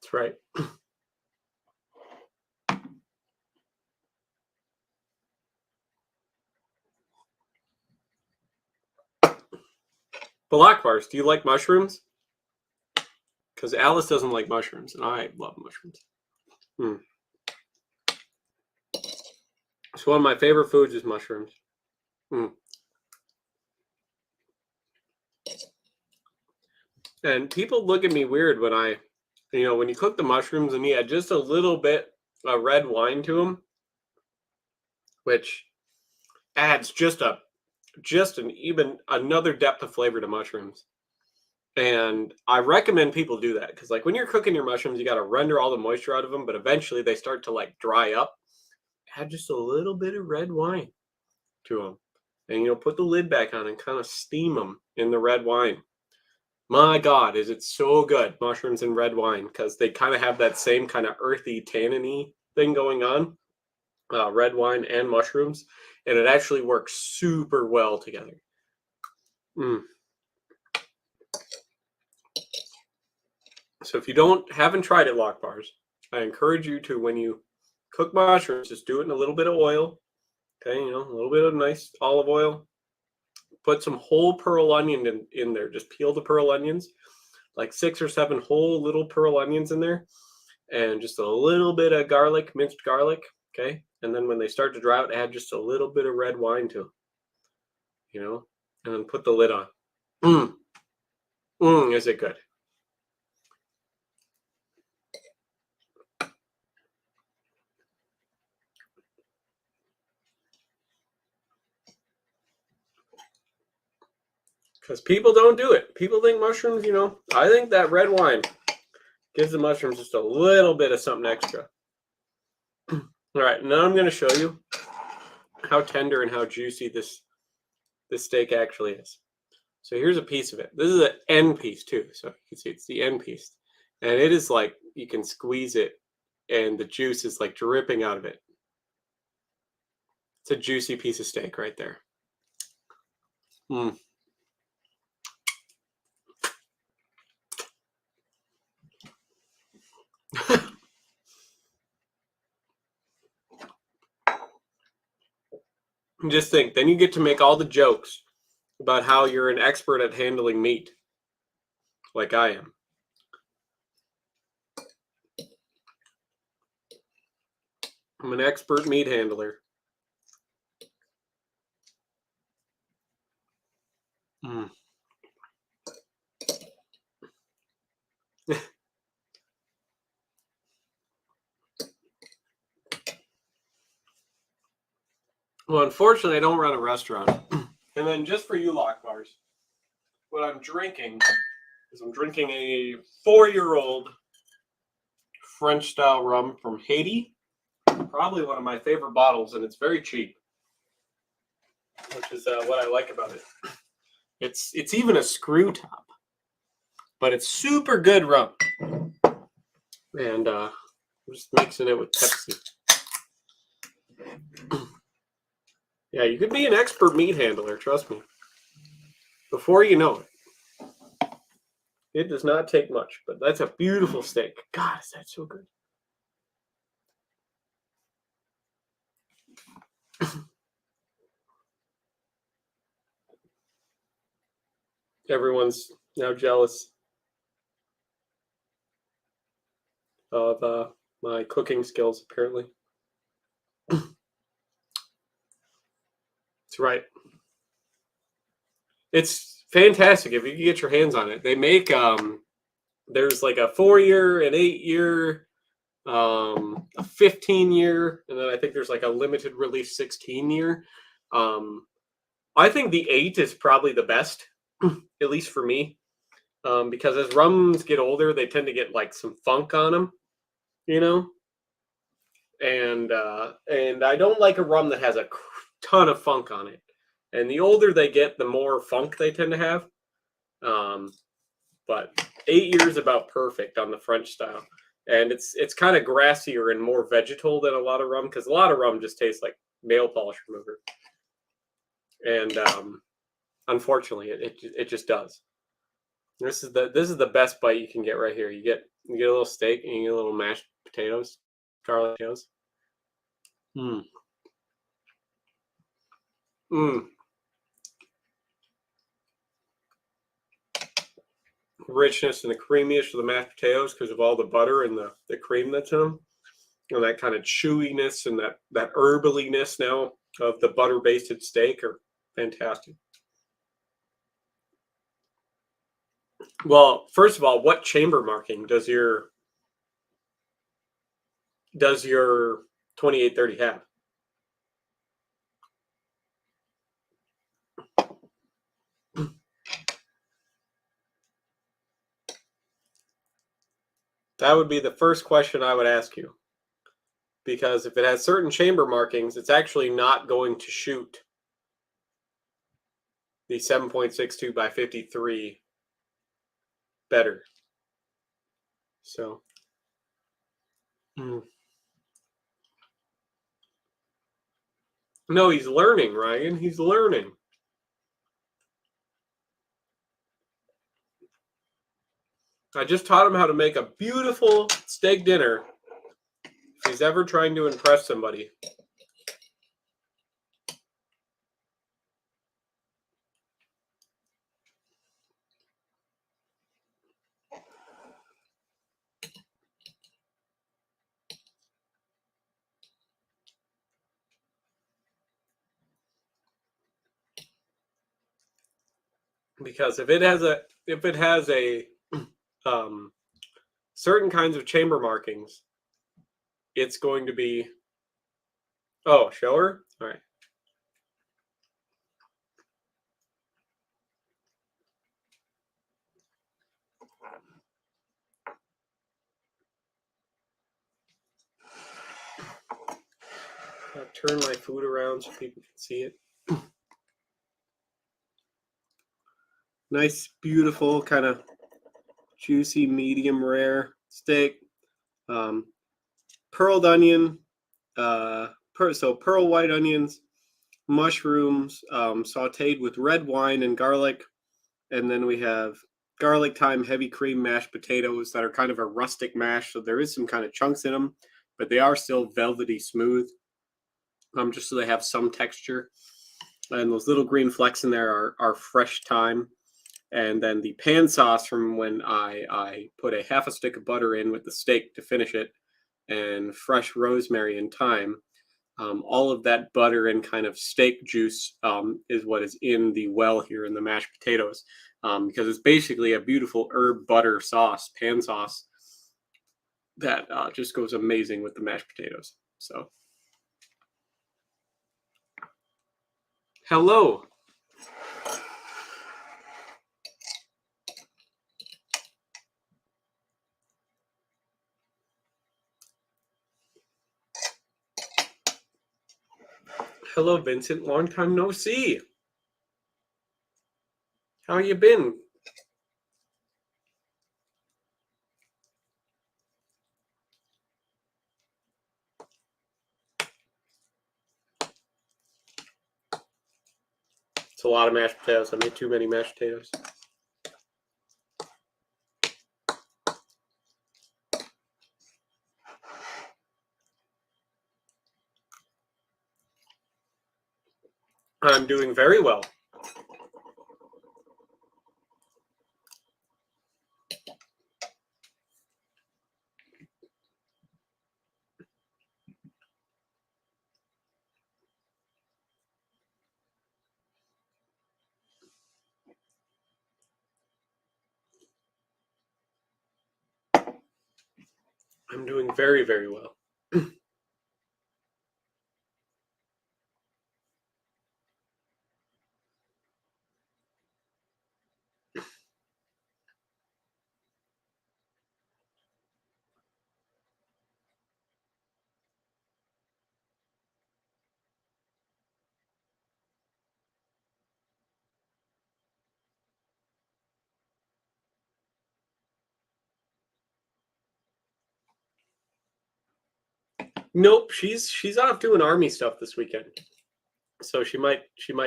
That's right. Balak bars, do you like mushrooms? Because Alice doesn't like mushrooms, and I love mushrooms. So one of my favorite foods is mushrooms. And people look at me weird when when you cook the mushrooms and you add just a little bit of red wine to them, which adds just an even another depth of flavor to mushrooms. And I recommend people do that because, like, when you're cooking your mushrooms, you got to render all the moisture out of them, but eventually they start to like dry up. Add just a little bit of red wine to them, and put the lid back on and kind of steam them in the red wine. My God, is it so good, mushrooms and red wine, because they kind of have that same kind of earthy, tanniny thing going on, red wine and mushrooms, and it actually works super well together. So if you haven't tried it, lock bars, I encourage you to, when you cook mushrooms, just do it in a little bit of oil. Okay, a little bit of nice olive oil. Put some whole pearl onion in there. Just peel the pearl onions, like 6 or 7 whole little pearl onions in there, and just a little bit of garlic, minced garlic. Okay, and then when they start to dry out, add just a little bit of red wine to them, and then put the lid on. Is it good? Because people don't do it. People think mushrooms, I think that red wine gives the mushrooms just a little bit of something extra. All right, now I'm going to show you how tender and how juicy this steak actually is. So here's a piece of it. This is an end piece too. So you can see it's the end piece. And it is like, you can squeeze it and the juice is like dripping out of it. It's a juicy piece of steak right there. Just think, then you get to make all the jokes about how you're an expert at handling meat, like I am. I'm an expert meat handler. Well, unfortunately, I don't run a restaurant. And then just for you, lock bars, what I'm drinking is I'm drinking a 4-year-old French-style rum from Haiti. Probably one of my favorite bottles, and it's very cheap, which is what I like about it. It's even a screw top, but it's super good rum. And I'm just mixing it with Pepsi. Yeah, you could be an expert meat handler, trust me. Before you know it. It does not take much, but that's a beautiful steak. God, is that so good. Everyone's now jealous of my cooking skills, apparently. That's right. It's fantastic if you can get your hands on it. They make there's like a 4-year, an 8-year, a 15-year, and then I think there's like a limited release 16-year. I think the 8 is probably the best, at least for me, because as rums get older, they tend to get like some funk on them, you know. And I don't like a rum that has a ton of funk on it. And the older they get, the more funk they tend to have. Um, but 8 years about perfect on the French style, and it's kind of grassier and more vegetal than a lot of rum because a lot of rum just tastes like nail polish remover, and unfortunately, it just does. This is the best bite you can get right here. You get a little steak and you get a little mashed potatoes, garlic potatoes. Mm. Mm. Richness and the creaminess of the mashed potatoes because of all the butter and the cream that's in them, and that kind of chewiness and that herbaliness now of the butter basted steak are fantastic. Well, first of all, what chamber marking does your 2830 have? That would be the first question I would ask you, because if it has certain chamber markings, it's actually not going to shoot the 7.62 by 53 better. So, mm. No, he's learning, Ryan. He's learning. I just taught him how to make a beautiful steak dinner if he's ever trying to impress somebody. Because if it has a um, certain kinds of chamber markings, it's going to be, oh, show her. All right. I'll turn my food around so people can see it. Nice, beautiful, kind of juicy, medium rare steak. Um, Pearled onion, so pearl white onions, mushrooms, sautéed with red wine and garlic, and then we have garlic thyme heavy cream mashed potatoes that are kind of a rustic mash, so there is some kind of chunks in them, but they are still velvety smooth, just so they have some texture. And those little green flecks in there are fresh thyme. And then the pan sauce from when I put a half a stick of butter in with the steak to finish it, and fresh rosemary and thyme. All of that butter and kind of steak juice is what is in the well here in the mashed potatoes, because it's basically a beautiful herb butter sauce, pan sauce that just goes amazing with the mashed potatoes. So, hello. Hello, Vincent. Long time no see. How you been? It's a lot of mashed potatoes. I made too many mashed potatoes. I'm doing very well. I'm doing very, very well. Nope, she's off doing army stuff this weekend, so she might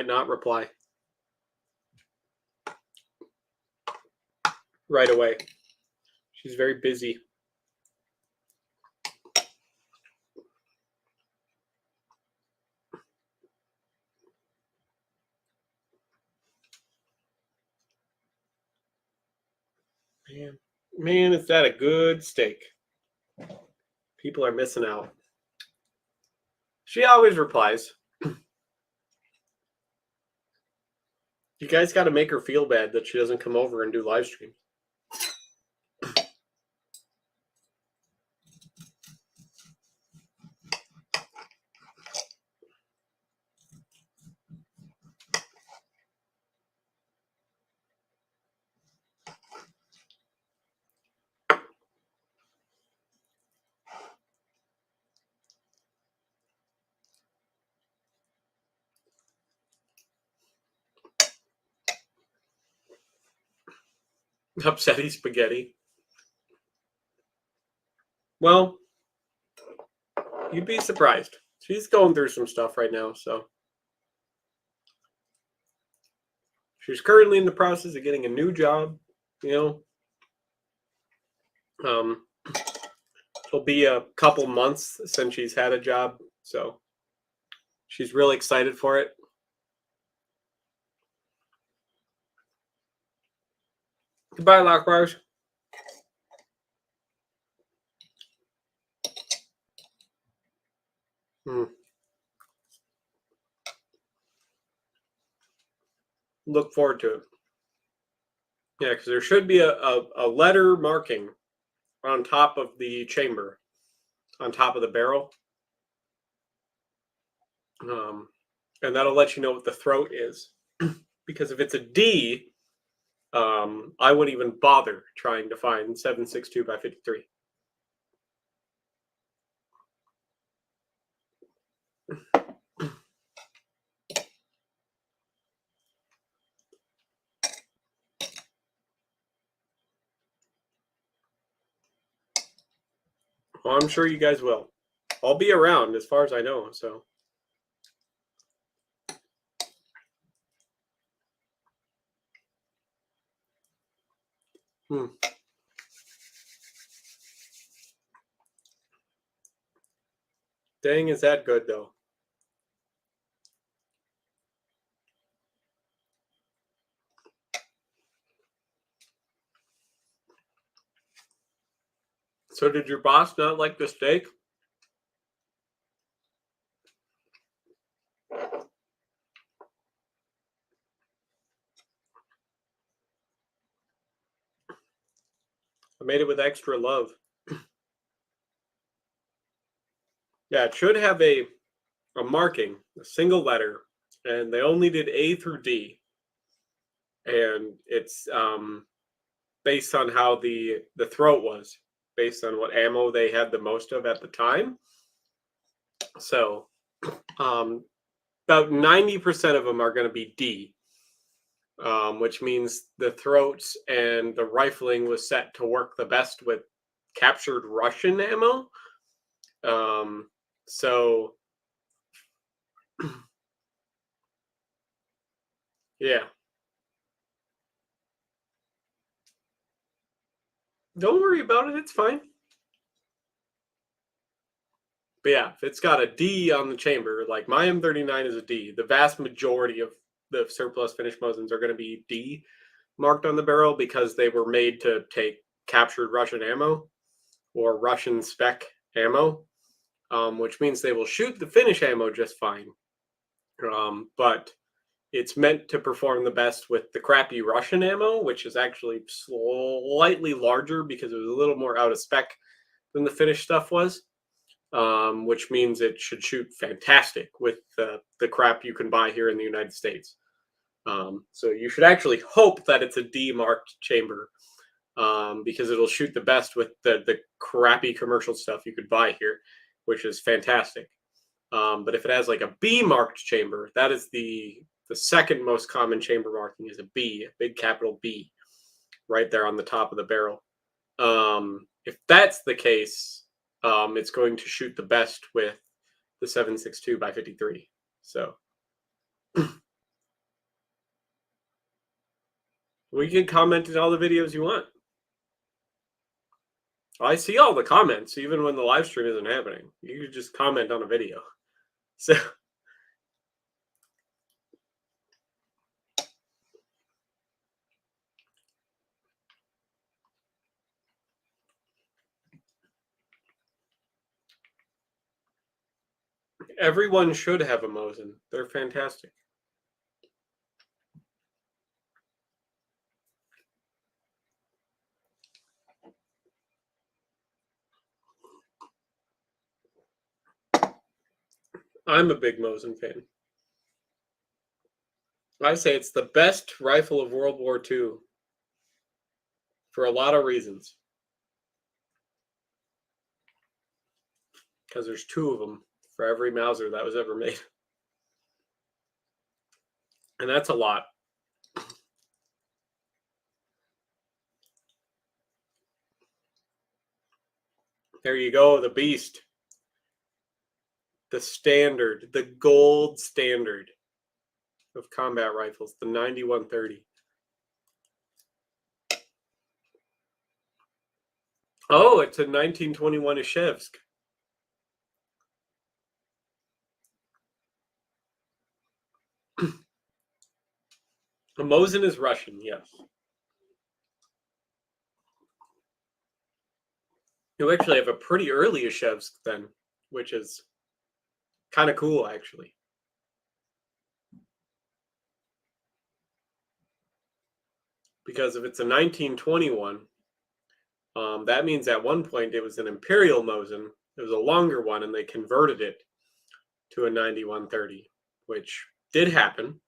not reply right away. She's very busy. Man, is that a good steak? People are missing out. She always replies. You guys got to make her feel bad that she doesn't come over and do live streams. Upsetty spaghetti. Well, you'd be surprised. She's going through some stuff right now, so she's currently in the process of getting a new job. It'll be a couple months since she's had a job, so she's really excited for it. Goodbye, Lockbars. Look forward to it. Yeah, because there should be a letter marking on top of the chamber, on top of the barrel. And that'll let you know what the throat is. Because if it's a D, I wouldn't even bother trying to find 762 by 53. Well, I'm sure you guys will. I'll be around as far as I know, so. Dang, is that good, though? So did your boss not like the steak? I made it with extra love. Yeah, it should have a marking, a single letter, and they only did A through D. And it's based on how the throat was, based on what ammo they had the most of at the time. So about 90% of them are going to be D, which means the throats and the rifling was set to work the best with captured Russian ammo. So yeah, don't worry about it, it's fine. But yeah, if it's got a D on the chamber, like my M39 is a D, the vast majority of the surplus finished Mosins are going to be D marked on the barrel because they were made to take captured Russian ammo or Russian spec ammo, which means they will shoot the finish ammo just fine. But it's meant to perform the best with the crappy Russian ammo, which is actually slightly larger because it was a little more out of spec than the finished stuff was, which means it should shoot fantastic with the crap you can buy here in the United States. So you should actually hope that it's a D marked chamber, because it'll shoot the best with the crappy commercial stuff you could buy here, which is fantastic. But if it has like a B marked chamber, that is the second most common chamber marking is a B, a big capital B, right there on the top of the barrel. If that's the case, it's going to shoot the best with the 7.62 by 53. So we can comment in all the videos you want. I see all the comments, even when the live stream isn't happening. You can just comment on a video. So everyone should have a Mosin. They're fantastic. I'm a big Mosin fan. I say it's the best rifle of World War II for a lot of reasons. Because there's two of them for every Mauser that was ever made. And that's a lot. There you go, the beast. The standard, the gold standard of combat rifles, the 9130. Oh, it's a 1921 Ishevsk. A Mosin is Russian, yes. You actually have a pretty early Ishevsk then, which is kind of cool, actually. Because if it's a 1921, that means at one point it was an Imperial Mosin. It was a longer one, and they converted it to a 9130, which did happen.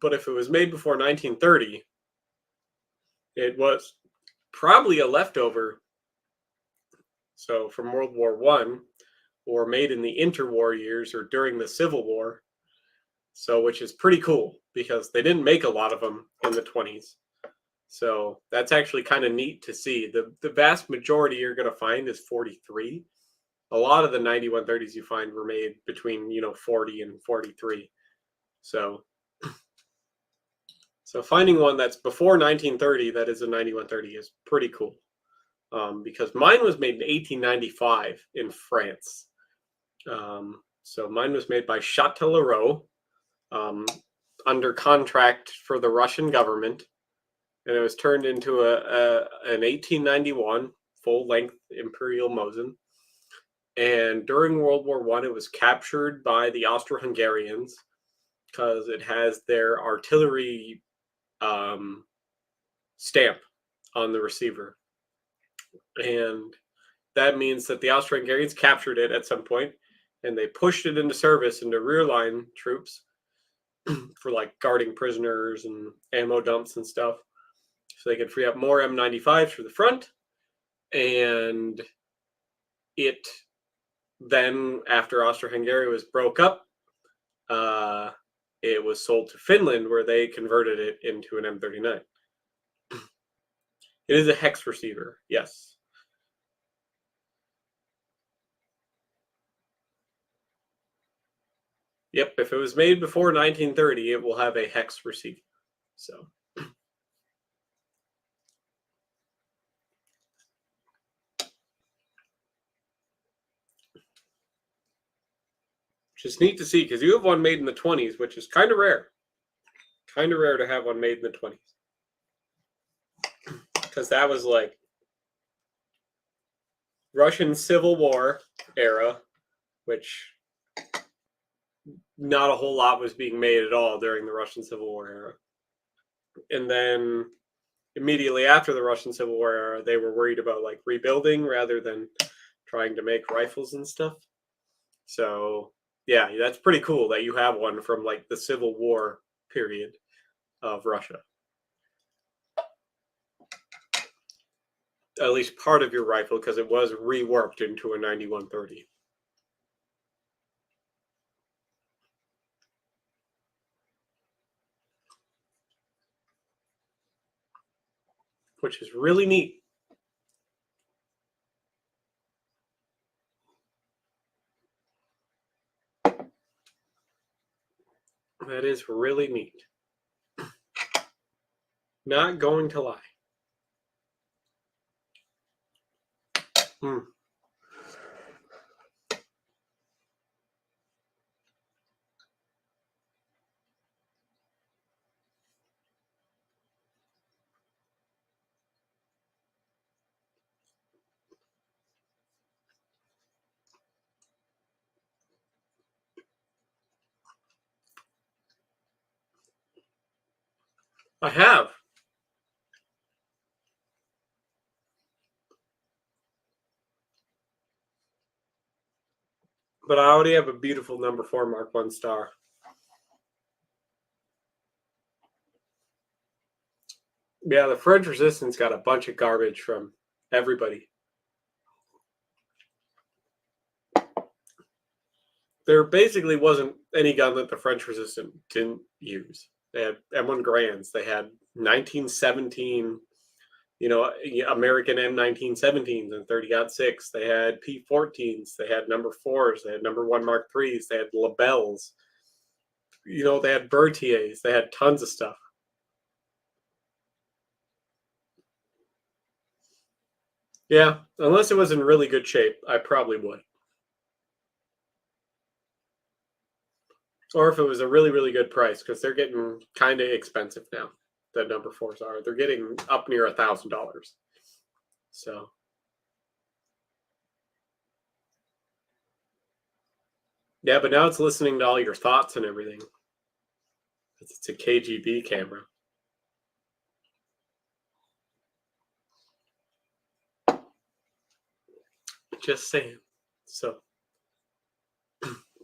But if it was made before 1930, it was probably a leftover. So from World War I, or made in the interwar years or during the Civil War. So, which is pretty cool because they didn't make a lot of them in the 20s. So that's actually kind of neat to see. The vast majority you're going to find is 43. A lot of the 9130s you find were made between 40 and 43. So finding one that's before 1930 that is a 9130 is pretty cool. Because mine was made in 1895 in France. So mine was made by Châtellerault, under contract for the Russian government, and it was turned into an 1891 full-length Imperial Mosin. And during World War I, it was captured by the Austro-Hungarians because it has their artillery stamp on the receiver. And that means that the Austro-Hungarians captured it at some point, and they pushed it into service into rear line troops for like guarding prisoners and ammo dumps and stuff, so they could free up more M95s for the front. And it then, after Austro-Hungary was broke up, it was sold to Finland, where they converted it into an M39. It is a hex receiver, yes. Yep, if it was made before 1930, it will have a hex receiver. So which is neat to see, because you have one made in the 20s, which is kind of rare. Kind of rare to have one made in the 20s. Because that was like Russian Civil War era, which not a whole lot was being made at all during the Russian Civil War era. And then immediately after the Russian Civil War era, they were worried about like rebuilding rather than trying to make rifles and stuff. So yeah, that's pretty cool that you have one from like the Civil War period of Russia. At least part of your rifle, because it was reworked into a 9130. Which is really neat. That is really neat. Not going to lie. Mm. I have. But I already have a beautiful number 4 Mark 1 star. Yeah, the French Resistance got a bunch of garbage from everybody. There basically wasn't any gun that the French Resistance didn't use. They had M1 Grands. They had 1917, American M1917s and 30-06. They had P14s. They had number 4s. They had number 1 Mark 3s. They had Labels. They had Berthiers. They had tons of stuff. Yeah, unless it was in really good shape, I probably would. Or if it was a really, really good price, because they're getting kind of expensive now. The number 4s are. They're getting up near $1,000. So, yeah, but now it's listening to all your thoughts and everything. It's a KGB camera. Just saying. So,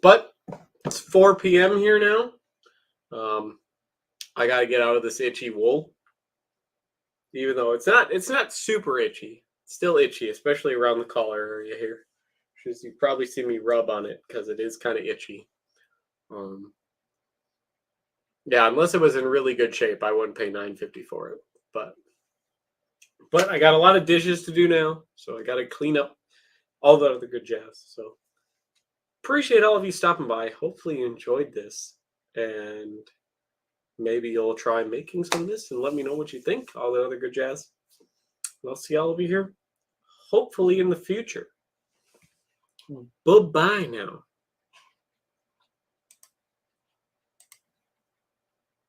but it's 4 p.m. here now. I got to get out of this itchy wool. Even though it's not super itchy. It's still itchy, especially around the collar area here. You probably see me rub on it because it is kind of itchy. Yeah, unless it was in really good shape, I wouldn't pay $9.50 for it. But I got a lot of dishes to do now, so I got to clean up all the other good jazz. So appreciate all of you stopping by. Hopefully you enjoyed this, and maybe you'll try making some of this and let me know what you think. All the other good jazz. And I'll see all of you here, hopefully in the future. Bye-bye now.